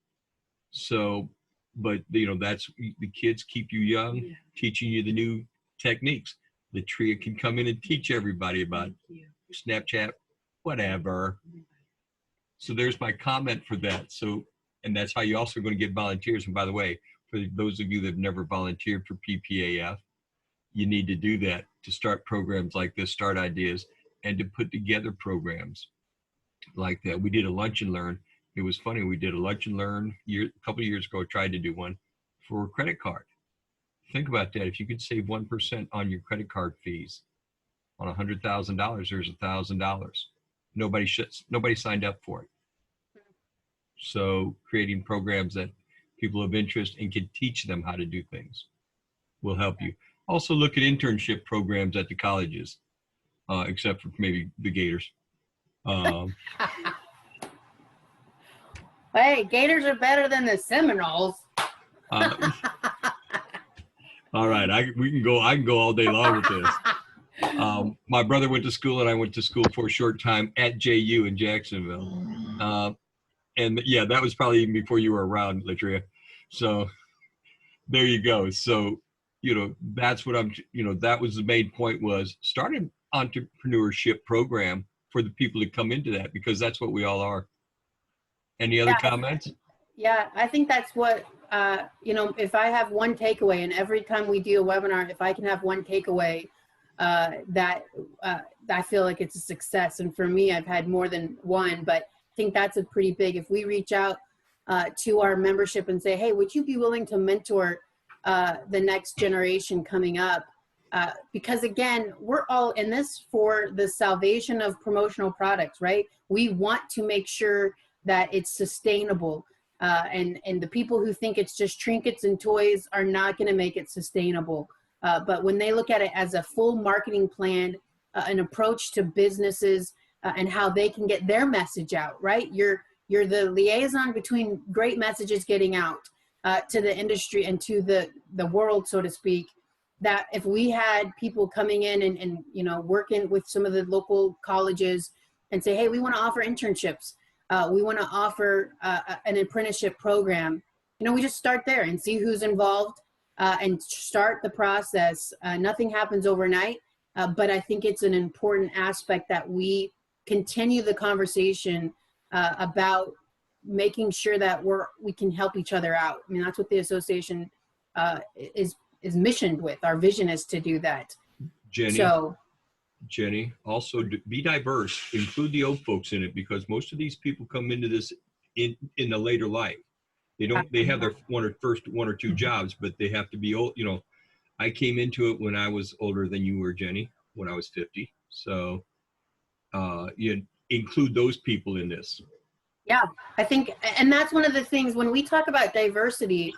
So, but that's, the kids keep you young, teaching you the new techniques. The TRIA can come in and teach everybody about Snapchat, whatever. So there's my comment for that. So, and that's how you're also going to get volunteers. And by the way, for those of you that have never volunteered for PPAF, you need to do that to start programs like this, start ideas, and to put together programs like that. We did a lunch and learn. It was funny. We did a lunch and learn a couple of years ago. I tried to do one for a credit card. Think about that. If you could save 1% on your credit card fees on $100,000, there's $1,000. Nobody signed up for it. So creating programs that people of interest and can teach them how to do things will help you. Also look at internship programs at the colleges, except for maybe the Gators. Hey, Gators are better than the Seminoles. All right, I can go all day long with this. My brother went to school and I went to school for a short time at JU in Jacksonville. And yeah, that was probably even before you were around, Latria. So there you go. So, that's what that was the main point, was start an entrepreneurship program for the people to come into that, because that's what we all are. Any other comments? Yeah, I think that's what, if I have one takeaway, and every time we do a webinar, if I can have one takeaway, that I feel like it's a success. And for me, I've had more than one, but I think that's a pretty big, if we reach out to our membership and say, hey, would you be willing to mentor the next generation coming up? Because again, we're all in this for the salvation of promotional products, right? We want to make sure that it's sustainable. And the people who think it's just trinkets and toys are not going to make it sustainable. But when they look at it as a full marketing plan, an approach to businesses and how they can get their message out, right? You're the liaison between great messages getting out to the industry and to the world, so to speak. That if we had people coming in and working with some of the local colleges and say, hey, we want to offer internships. We want to offer an apprenticeship program. We just start there and see who's involved and start the process. Nothing happens overnight, but I think it's an important aspect that we continue the conversation about making sure that we can help each other out. I mean, that's what the association is missioned with. Our vision is to do that. Jenny, also be diverse, include the old folks in it, because most of these people come into this in the later life. They have their one or two jobs, but they have to be old. I came into it when I was older than you were, Jenny, when I was 50. So you include those people in this. Yeah, I think, and that's one of the things when we talk about diversity,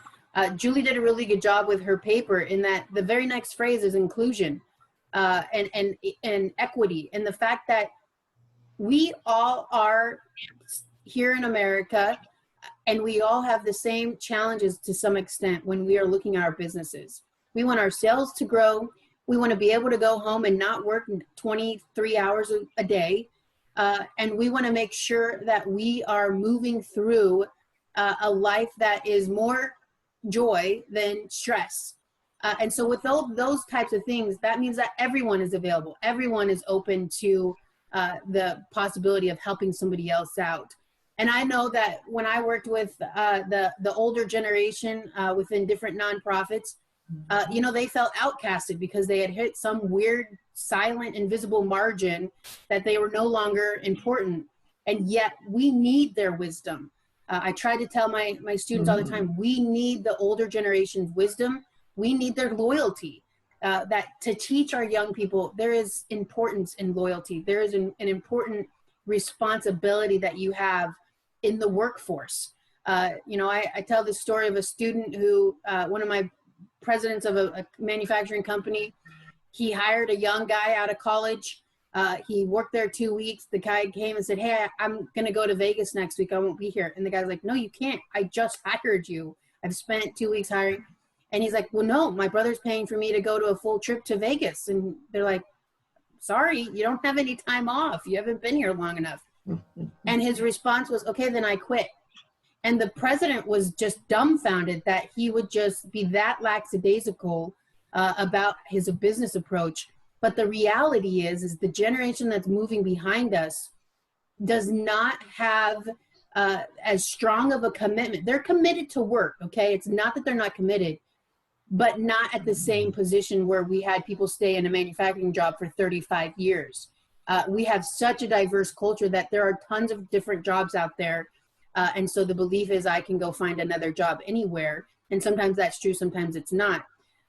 Julie did a really good job with her paper in that the very next phrase is inclusion and equity, and the fact that we all are here in America, and we all have the same challenges to some extent when we are looking at our businesses. We want our sales to grow. We want to be able to go home and not work 23 hours a day. And we want to make sure that we are moving through a life that is more joy than stress. And so with those types of things, that means that everyone is available. Everyone is open to the possibility of helping somebody else out. And I know that when I worked with the older generation within different nonprofits, you know, they felt outcasted because they had hit some weird, silent, invisible margin that they were no longer important. And yet we need their wisdom. I try to tell my students all the time, we need the older generation's wisdom. We need their loyalty. That to teach our young people, there is importance in loyalty. There is an important responsibility that you have in the workforce. You know, I tell the story of a student who, one of my presidents of a manufacturing company, he hired a young guy out of college. He worked there 2 weeks. The guy came and said, hey, I'm going to go to Vegas next week. I won't be here. And the guy's like, no, you can't. I just hired you. I've spent 2 weeks hiring. And he's like, well, no, my brother's paying for me to go to a full trip to Vegas. And they're like, sorry, you don't have any time off. You haven't been here long enough. And his response was, okay, then I quit. And the president was just dumbfounded that he would just be that lackadaisical about his business approach. But the reality is the generation that's moving behind us does not have as strong of a commitment. They're committed to work, okay? It's not that they're not committed, but not at the same position where we had people stay in a manufacturing job for 35 years. We have such a diverse culture that there are tons of different jobs out there. And so the belief is I can go find another job anywhere. And sometimes that's true, sometimes it's not.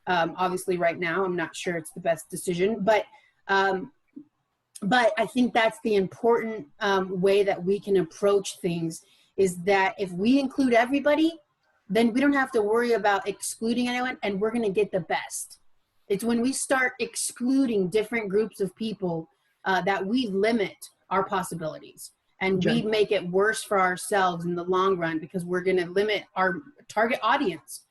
Obviously right now, I'm not sure it's the best decision, but I think that's the important way that we can approach things, is that if we include everybody, then we don't have to worry about excluding anyone, and we're going to get the best. It's when we start excluding different groups of people that we limit our possibilities, and we make it worse for ourselves in the long run, because we're going to limit our target audience.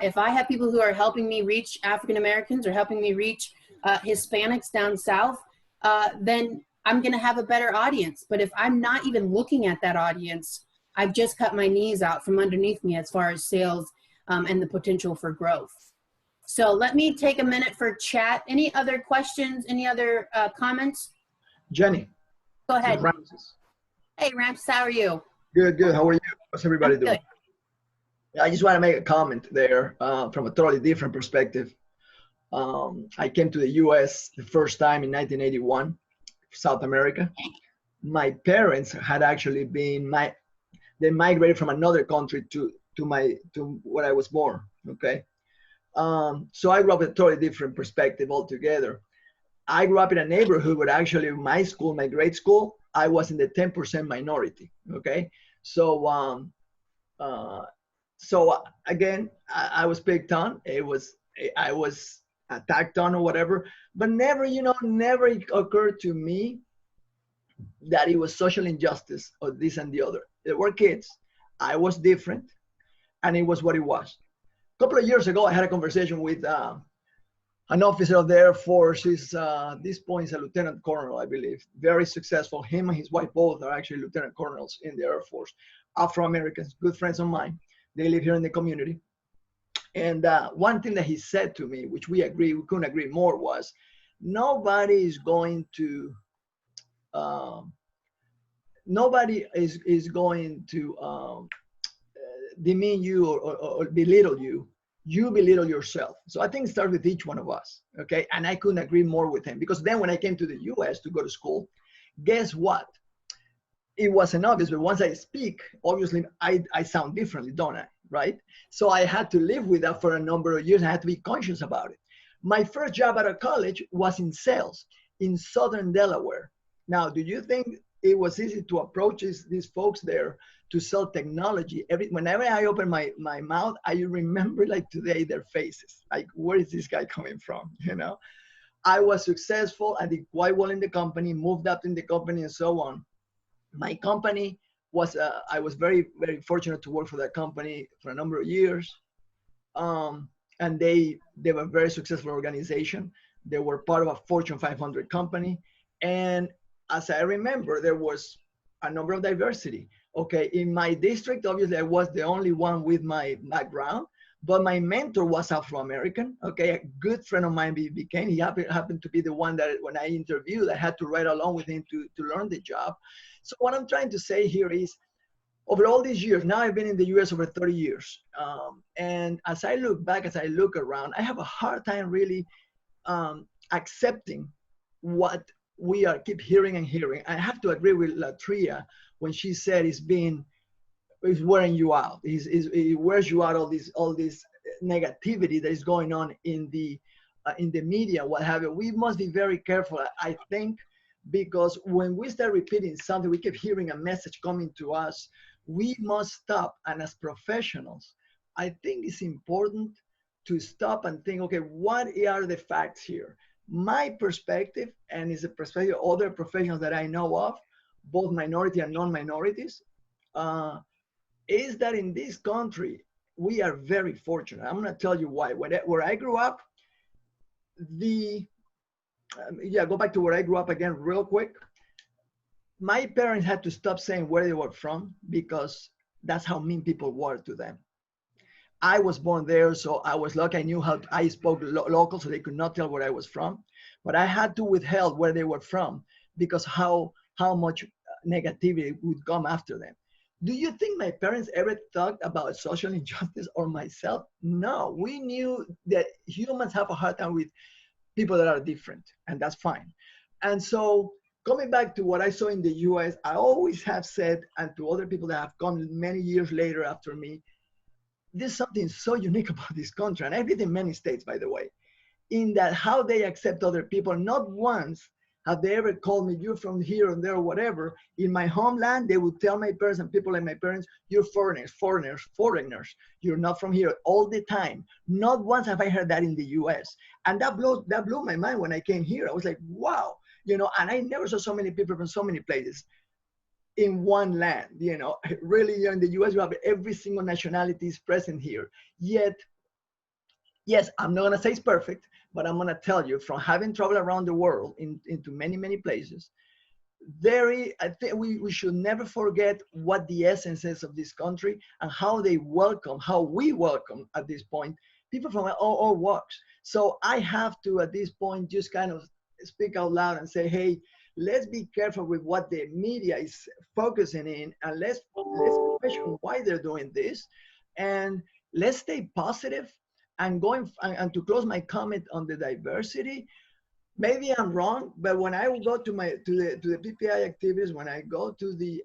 If I have people who are helping me reach African Americans or helping me reach Hispanics down south, then I'm going to have a better audience. But if I'm not even looking at that audience, I've just cut my knees out from underneath me as far as sales and the potential for growth. So let me take a minute for chat. Any other questions? Any other comments? Jenny. Go ahead. Ramses. Hey, Ramses, how are you? Good, good. How are you? What's everybody doing? Good. I just want to make a comment there from a totally different perspective. I came to the U.S. the first time in 1981, South America. My parents had actually been they migrated from another country to where I was born. Okay, so I grew up with a totally different perspective altogether. I grew up in a neighborhood where actually my school, my grade school, I was in the 10% minority. Okay, so so again, I was picked on. I was attacked on or whatever, but never, never occurred to me that it was social injustice or this and the other. There were kids. I was different, and it was what it was. A couple of years ago, I had a conversation with an officer of the Air Force. He's this point is a lieutenant colonel, I believe. Very successful. Him and his wife both are actually lieutenant colonels in the Air Force. Afro-Americans, good friends of mine. They live here in the community. And one thing that he said to me, which we couldn't agree more, was nobody is going to demean you or belittle you. You belittle yourself. So I think it starts with each one of us, okay? And I couldn't agree more with him, because then when I came to the US to go to school, guess what? It wasn't obvious, but once I speak, obviously I sound differently, don't I, right? So I had to live with that for a number of years. I had to be conscious about it. My first job out of college was in sales in Southern Delaware. Now, do you think it was easy to approach these folks there to sell technology? Whenever I open my mouth, I remember like today their faces. Like, where is this guy coming from? I was successful. I did quite well in the company, moved up in the company and so on. My company I was very, very fortunate to work for that company for a number of years. And they were a very successful organization. They were part of a Fortune 500 company. And as I remember, there was a number of diversity. Okay, in my district, obviously I was the only one with my background, but my mentor was Afro-American. Okay, a good friend of mine became, he happened to be the one that when I interviewed, I had to ride along with him to learn the job. So what I'm trying to say here is, over all these years, now I've been in the US over 30 years. And as I look back, as I look around, I have a hard time really accepting what we keep hearing and hearing. I have to agree with Latria when she said it's wearing you out. It wears you out, all this negativity that is going on in the media, what have you. We must be very careful, I think, because when we start repeating something, we keep hearing a message coming to us, we must stop. And as professionals, I think it's important to stop and think, okay, what are the facts here? My perspective, and is the perspective of other professionals that I know of, both minority and non-minorities, is that in this country, we are very fortunate. I'm gonna tell you why. Where I grew up, go back to where I grew up again real quick. My parents had to stop saying where they were from because that's how mean people were to them. I was born there, so I was lucky. I spoke local, so they could not tell where I was from. But I had to withhold where they were from because how much negativity would come after them. Do you think my parents ever thought about social injustice or myself? No, we knew that humans have a hard time with people that are different, and that's fine. And so coming back to what I saw in the US, I always have said, and to other people that have come many years later after me, there's something so unique about this country, and I've been in many states, by the way, in that how they accept other people. Not once have they ever called me, you're from here and there or whatever. In my homeland, they would tell my parents and people like my parents, you're foreigners. You're not from here, all the time. Not once have I heard that in the US. And that blew my mind when I came here. I was like, wow, and I never saw so many people from so many places in one land. Really, in the US, you have every single nationality is present here. Yet, yes, I'm not gonna say it's perfect, but I'm gonna tell you, from having traveled around the world into many, many places, I think we should never forget what the essence is of this country and how we welcome at this point, people from all walks. So I have to, at this point, just kind of speak out loud and say, hey, let's be careful with what the media is focusing in, and let's question why they're doing this, and let's stay positive. And to close my comment on the diversity, maybe I'm wrong, but when I go to the PPI activities, when I go to the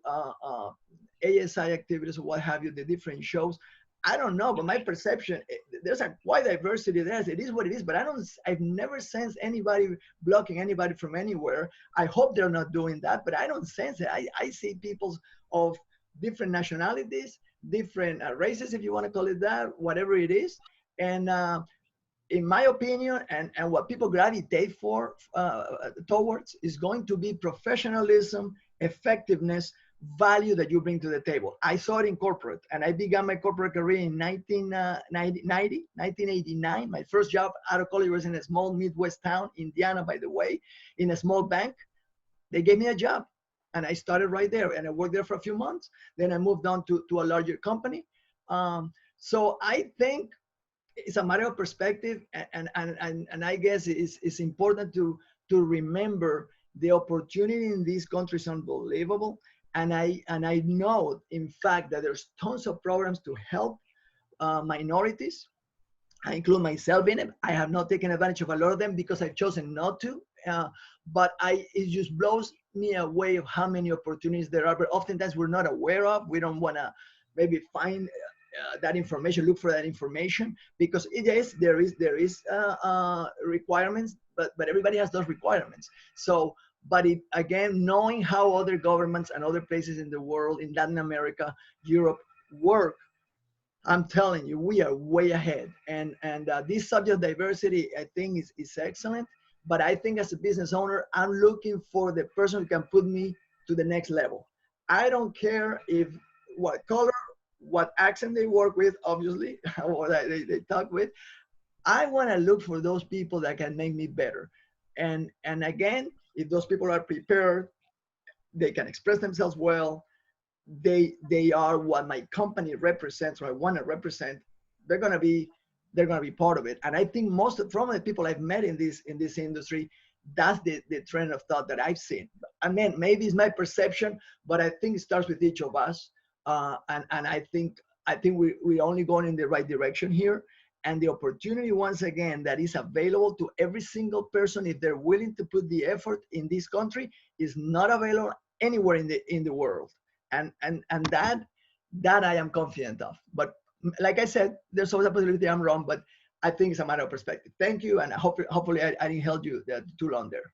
ASI activities or what have you, the different shows, I don't know, but my perception, there's a wide diversity there. It is what it is, but I've never sensed anybody blocking anybody from anywhere. I hope they're not doing that, but I don't sense it. I see people of different nationalities, different races, if you want to call it that, whatever it is. And in my opinion, and what people gravitate towards is going to be professionalism, effectiveness, value that you bring to the table. I saw it in corporate, and I began my corporate career in 1989. My first job out of college was in a small Midwest town, Indiana, by the way, in a small bank. They gave me a job, and I started right there, and I worked there for a few months. Then I moved on to a larger company. So I think it's a matter of perspective, and I guess it's important to remember the opportunity in this country is unbelievable. And I know, in fact, that there's tons of programs to help minorities. I include myself in it. I have not taken advantage of a lot of them because I've chosen not to. But it just blows me away of how many opportunities there are. But oftentimes we're not aware of. We don't want to maybe find that information, look for that information, because there is requirements, but everybody has those requirements. So, but again, knowing how other governments and other places in the world, in Latin America, Europe, work, I'm telling you, we are way ahead. And this subject of diversity, I think, is excellent. But I think as a business owner, I'm looking for the person who can put me to the next level. I don't care if what color, what accent they work with, obviously, or that they talk with. I want to look for those people that can make me better. And again, if those people are prepared, they can express themselves well, they are what my company represents or I want to represent, they're going to be part of it. And I think from the people I've met in this industry, that's the trend of thought that I've seen. I mean, maybe it's my perception, but I think it starts with each of us. And I think we're only going in the right direction here. And the opportunity, once again, that is available to every single person, if they're willing to put the effort in this country, is not available anywhere in the world. And that I am confident of. But like I said, there's always a possibility I'm wrong, but I think it's a matter of perspective. Thank you, and hopefully I didn't hold you too long there.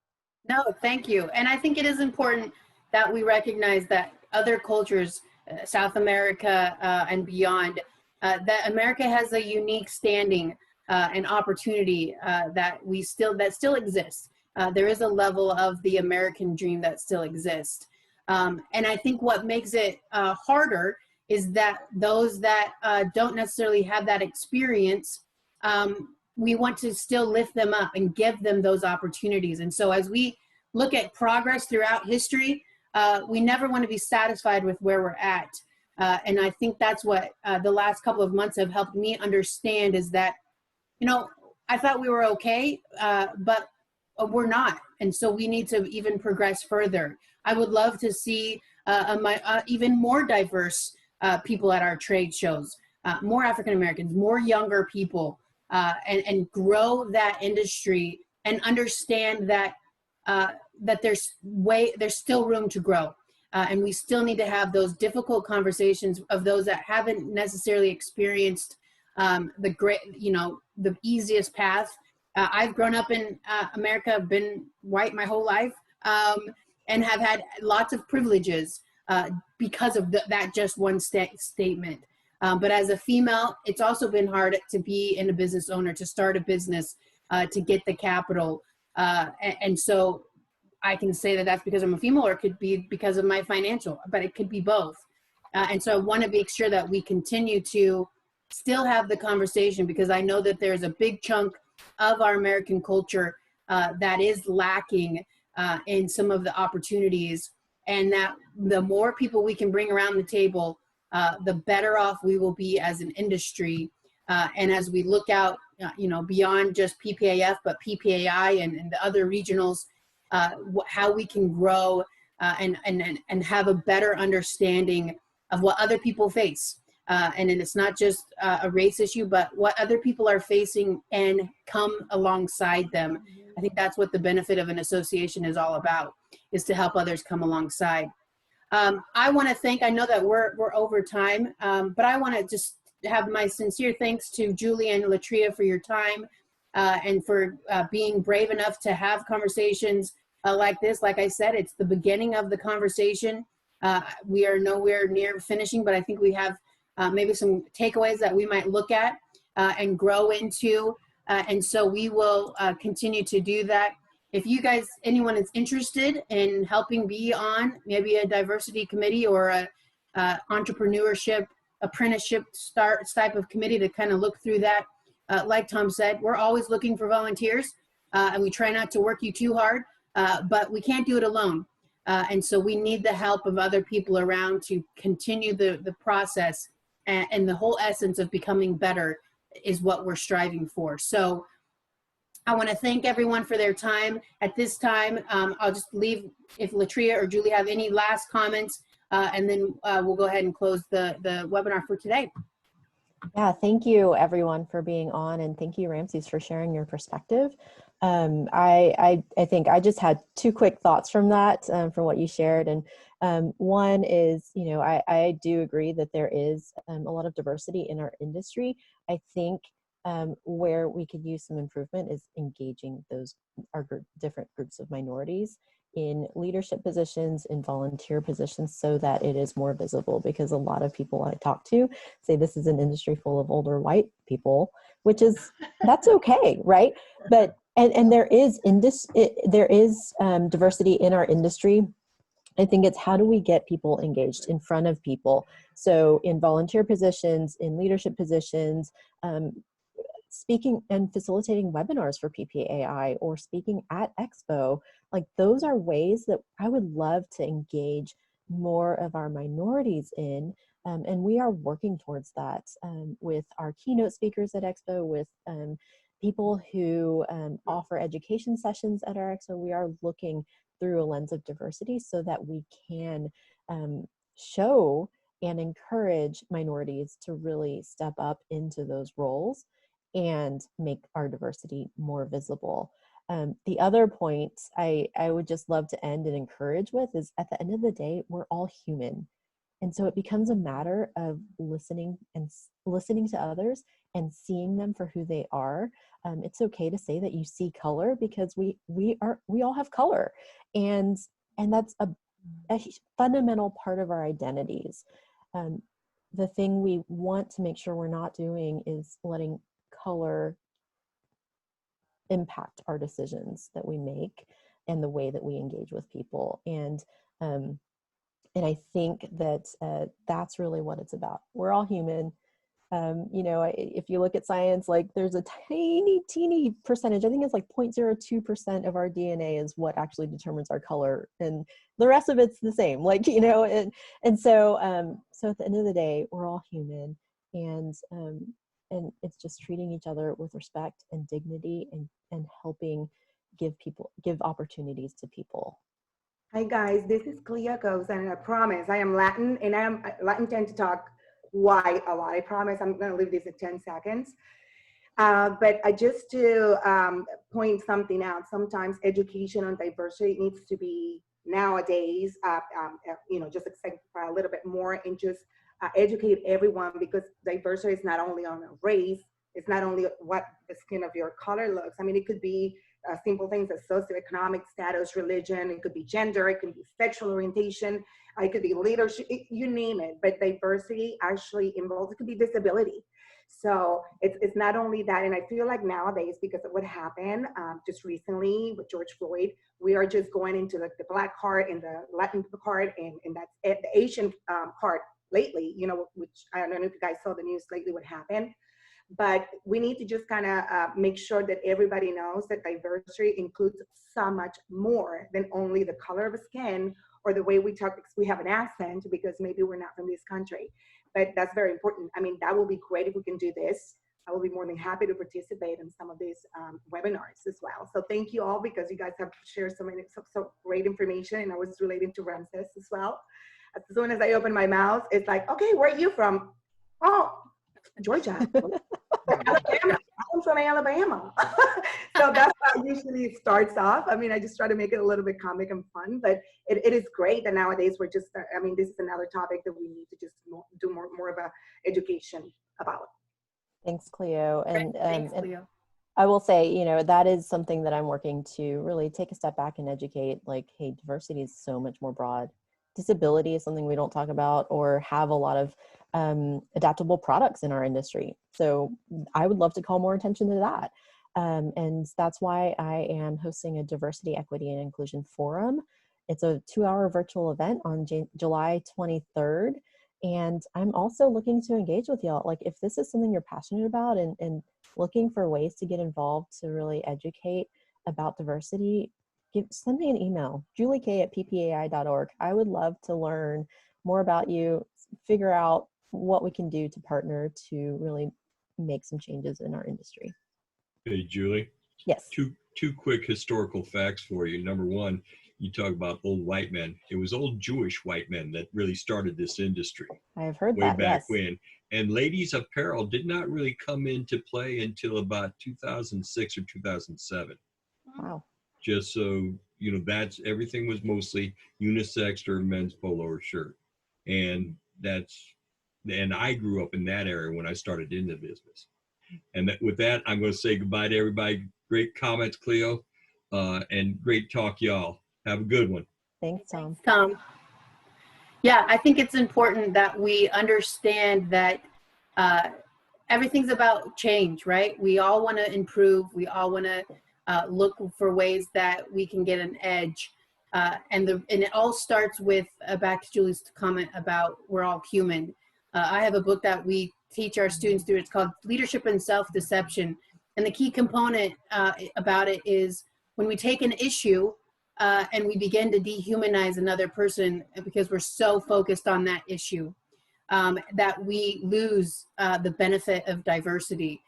No, thank you. And I think it is important that we recognize that other cultures, South America and beyond, that America has a unique standing and opportunity that still exists. There is a level of the American dream that still exists. And I think what makes it harder is that those that don't necessarily have that experience, we want to still lift them up and give them those opportunities. And so as we look at progress throughout history, we never want to be satisfied with where we're at. And I think that's what the last couple of months have helped me understand, is that, I thought we were okay, but we're not. And so we need to even progress further. I would love to see even more diverse people at our trade shows, more African Americans, more younger people, and grow that industry and understand that that there's still room to grow. And we still need to have those difficult conversations of those that haven't necessarily experienced the easiest path. I've grown up in America, been white my whole life, and have had lots of privileges because of that just one statement. But as a female, it's also been hard to be a business owner, to start a business, to get the capital. And so I can say that that's because I'm a female, or it could be because of my financial, but it could be both. And so I want to make sure that we continue to still have the conversation, because I know that there's a big chunk of our American culture that is lacking in some of the opportunities, and that the more people we can bring around the table, the better off we will be as an industry. And as we look out, beyond just PPAF, but PPAI and the other regionals, how we can grow and have a better understanding of what other people face. And then it's not just a race issue, but what other people are facing, and come alongside them. I think that's what the benefit of an association is all about, is to help others come alongside. I want to thank, I know that we're over time, but I want to just have my sincere thanks to Julie and Latria for your time, and for being brave enough to have conversations like this. Like I said, it's the beginning of the conversation. We are nowhere near finishing, but I think we have maybe some takeaways that we might look at and grow into. And so we will continue to do that. If you guys, anyone is interested in helping be on maybe a diversity committee or a entrepreneurship, apprenticeship type of committee to kind of look through that, like Tom said, we're always looking for volunteers, and we try not to work you too hard, but we can't do it alone. And so we need the help of other people around to continue the process, and the whole essence of becoming better is what we're striving for. So I want to thank everyone for their time. At this time, I'll just leave if Latria or Julie have any last comments, and then we'll go ahead and close the webinar for today. Yeah, thank you everyone for being on, and thank you, Ramses, for sharing your perspective. I think I just had two quick thoughts from that, from what you shared. And one is, I do agree that there is a lot of diversity in our industry. I think where we could use some improvement is engaging different groups of minorities in leadership positions, in volunteer positions, so that it is more visible. Because a lot of people I talk to say this is an industry full of older white people, which is, that's okay, right? But and there is diversity in our industry, I think it's how do we get people engaged in front of people? So in volunteer positions, in leadership positions, speaking and facilitating webinars for PPAI or speaking at Expo, like those are ways that I would love to engage more of our minorities in. And we are working towards that with our keynote speakers at Expo, with people who offer education sessions at our Expo. We are looking through a lens of diversity so that we can show and encourage minorities to really step up into those roles and make our diversity more visible. The other point I would just love to end and encourage with is, at the end of the day, we're all human. And so it becomes a matter of listening to others and seeing them for who they are. It's okay to say that you see color, because we all have color, and that's a fundamental part of our identities. The thing we want to make sure we're not doing is letting color impact our decisions that we make and the way that we engage with people. And I think that that's really what it's about. We're all human. If you look at science, like there's a teeny percentage, I think it's like 0.02% of our DNA is what actually determines our color, and the rest of it's the same, and so at the end of the day, we're all human, and it's just treating each other with respect and dignity, and helping give opportunities to people. Hi guys, this is Clea Goes, and I promise I am Latin, and Latin tend to talk white a lot. I promise I'm going to leave this in 10 seconds. But just to point something out, sometimes education on diversity needs to be nowadays, just exemplify a little bit more and just educate everyone, because diversity is not only on a race, it's not only what the skin of your color looks. I mean, it could be simple things as socioeconomic status, religion, it could be gender, it could be sexual orientation, it could be leadership, you name it. But diversity actually involves, it could be disability. So it's not only that, and I feel like nowadays, because of what happened just recently with George Floyd, we are just going into the Black card and the Latin card, and that's the Asian card lately, which I don't know if you guys saw the news lately, what happened. But we need to just kind of make sure that everybody knows that diversity includes so much more than only the color of skin or the way we talk, because we have an accent, because maybe we're not from this country. But that's very important. I mean, that will be great if we can do this. I will be more than happy to participate in some of these webinars as well. So thank you all, because you guys have shared so great information, and I was relating to Ramses as well. As soon as I open my mouth, it's like, okay, where are you from? Oh, Georgia. Alabama. I'm from Alabama. So that's how it usually starts off. I mean, I just try to make it a little bit comic and fun, but it is great that nowadays we're just, this is another topic that we need to just do more of a education about. Thanks, Cleo. And, Thanks, Cleo. I will say, that is something that I'm working to really take a step back and educate, like, hey, diversity is so much more broad. Disability is something we don't talk about or have a lot of adaptable products in our industry. So I would love to call more attention to that. And that's why I am hosting a Diversity, Equity, and Inclusion Forum. It's a 2-hour virtual event on July 23rd. And I'm also looking to engage with y'all. Like, if this is something you're passionate about and looking for ways to get involved to really educate about diversity, send me an email, juliek@ppai.org. I would love to learn more about you, figure out what we can do to partner to really make some changes in our industry. Hey, Julie. Yes. Two quick historical facts for you. Number one, you talk about old white men. It was old Jewish white men that really started this industry. I have heard way that, back yes. when. And ladies apparel did not really come into play until about 2006 or 2007. Wow. Just so that's, everything was mostly unisex or men's polo or shirt. And I grew up in that area when I started in the business. And with that, I'm going to say goodbye to everybody. Great comments, Cleo, and great talk, y'all. Have a good one. Thanks, Tom. Yeah, I think it's important that we understand that everything's about change, right? We all want to improve. We all want to look for ways that we can get an edge. And it all starts with, back to Julie's comment about we're all human. I have a book that we teach our students through. It's called Leadership and Self-Deception. And the key component about it is when we take an issue and we begin to dehumanize another person because we're so focused on that issue, that we lose the benefit of diversity.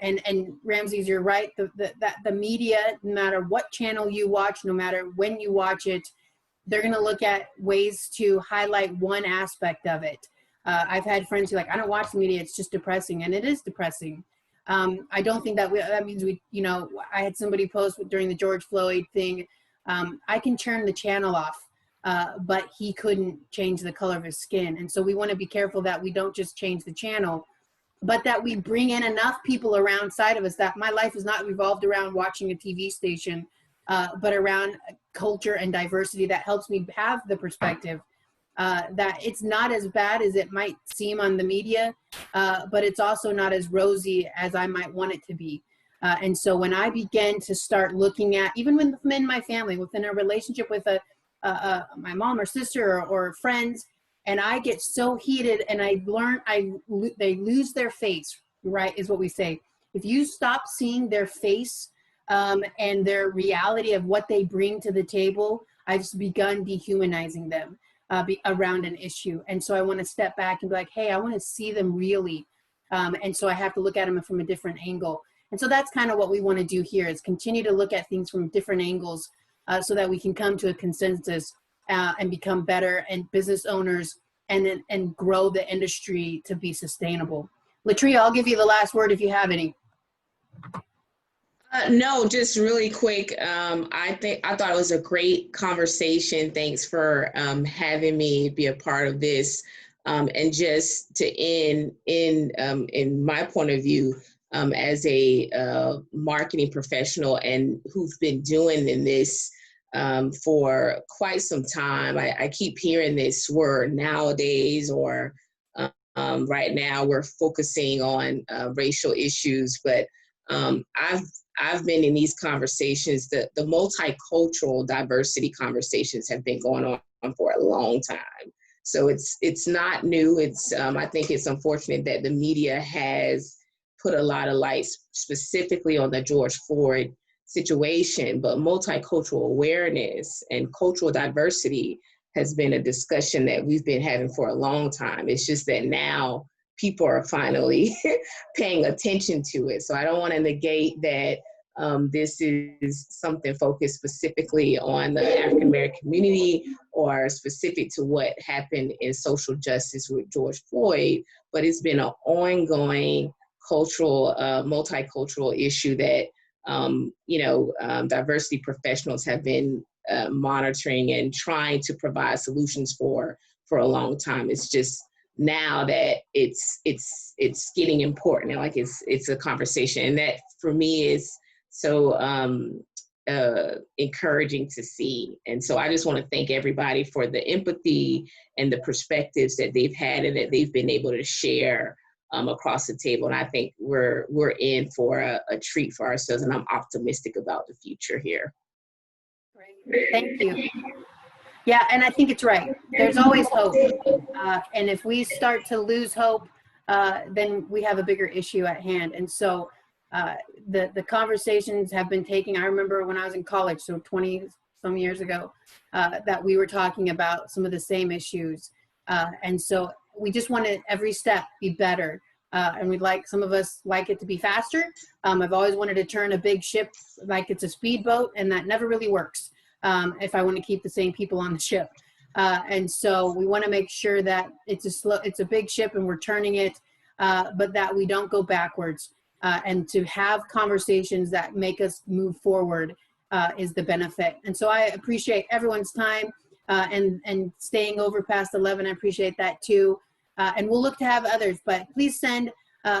And Ramses, you're right, the media, no matter what channel you watch, no matter when you watch it, they're gonna look at ways to highlight one aspect of it. I've had friends who are like, I don't watch the media, it's just depressing, and it is depressing. I don't think that that means we, you know, I had somebody post during the George Floyd thing, I can turn the channel off, but he couldn't change the color of his skin. And so we wanna be careful that we don't just change the channel, but that we bring in enough people around side of us that my life is not revolved around watching a TV station, but around culture and diversity that helps me have the perspective that it's not as bad as it might seem on the media, but it's also not as rosy as I might want it to be. And so when I began to start looking at, even within my family, within a relationship with my mom or sister or friends, and I get so heated and I learn, they lose their face, right, is what we say. If you stop seeing their face and their reality of what they bring to the table, I've just begun dehumanizing them around an issue. And so I want to step back and be like, hey, I want to see them really. And so I have to look at them from a different angle. And so that's kind of what we want to do here, is continue to look at things from different angles so that we can come to a consensus and become better and business owners and grow the industry to be sustainable. Latria, I'll give you the last word if you have any. No, just really quick. I thought it was a great conversation. Thanks for having me be a part of this. And just to end in my point of view, as a marketing professional and who's been doing in this for quite some time, I keep hearing this word nowadays, or right now we're focusing on racial issues, but I've been in these conversations, the multicultural diversity conversations have been going on for a long time. So it's not new. I think it's unfortunate that the media has put a lot of light specifically on the George Floyd situation, but multicultural awareness and cultural diversity has been a discussion that we've been having for a long time. It's just that now people are finally paying attention to it. So I don't want to negate that this is something focused specifically on the African-American community or specific to what happened in social justice with George Floyd, but it's been an ongoing cultural, multicultural issue that, diversity professionals have been monitoring and trying to provide solutions for a long time. It's just now that it's getting important, and like it's a conversation, and that for me is so encouraging to see. And so I just want to thank everybody for the empathy and the perspectives that they've had and that they've been able to share across the table. And I think we're in for a treat for ourselves, and I'm optimistic about the future here. Great. Thank you. Yeah, and I think it's right. There's always hope. And if we start to lose hope, then we have a bigger issue at hand. And so the conversations have been taking, I remember when I was in college, so 20 some years ago, that we were talking about some of the same issues. And so we just want to every step be better. And we'd like, some of us like it to be faster. I've always wanted to turn a big ship like it's a speedboat, and that never really works if I want to keep the same people on the ship. And so we want to make sure that it's a big ship and we're turning it, but that we don't go backwards. And to have conversations that make us move forward is the benefit. And so I appreciate everyone's time and staying over past 11. I appreciate that too. And we'll look to have others, but please send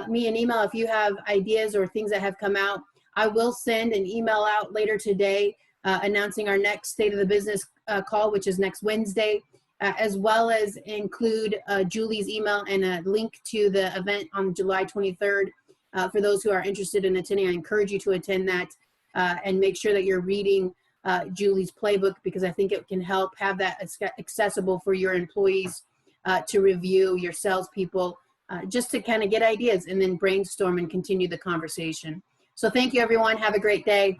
me an email if you have ideas or things that have come out. I will send an email out later today announcing our next State of the Business call, which is next Wednesday, as well as include Julie's email and a link to the event on July 23rd. For those who are interested in attending, I encourage you to attend that and make sure that you're reading Julie's playbook, because I think it can help have that accessible for your employees to review, your salespeople, just to kind of get ideas and then brainstorm and continue the conversation. So thank you, everyone. Have a great day.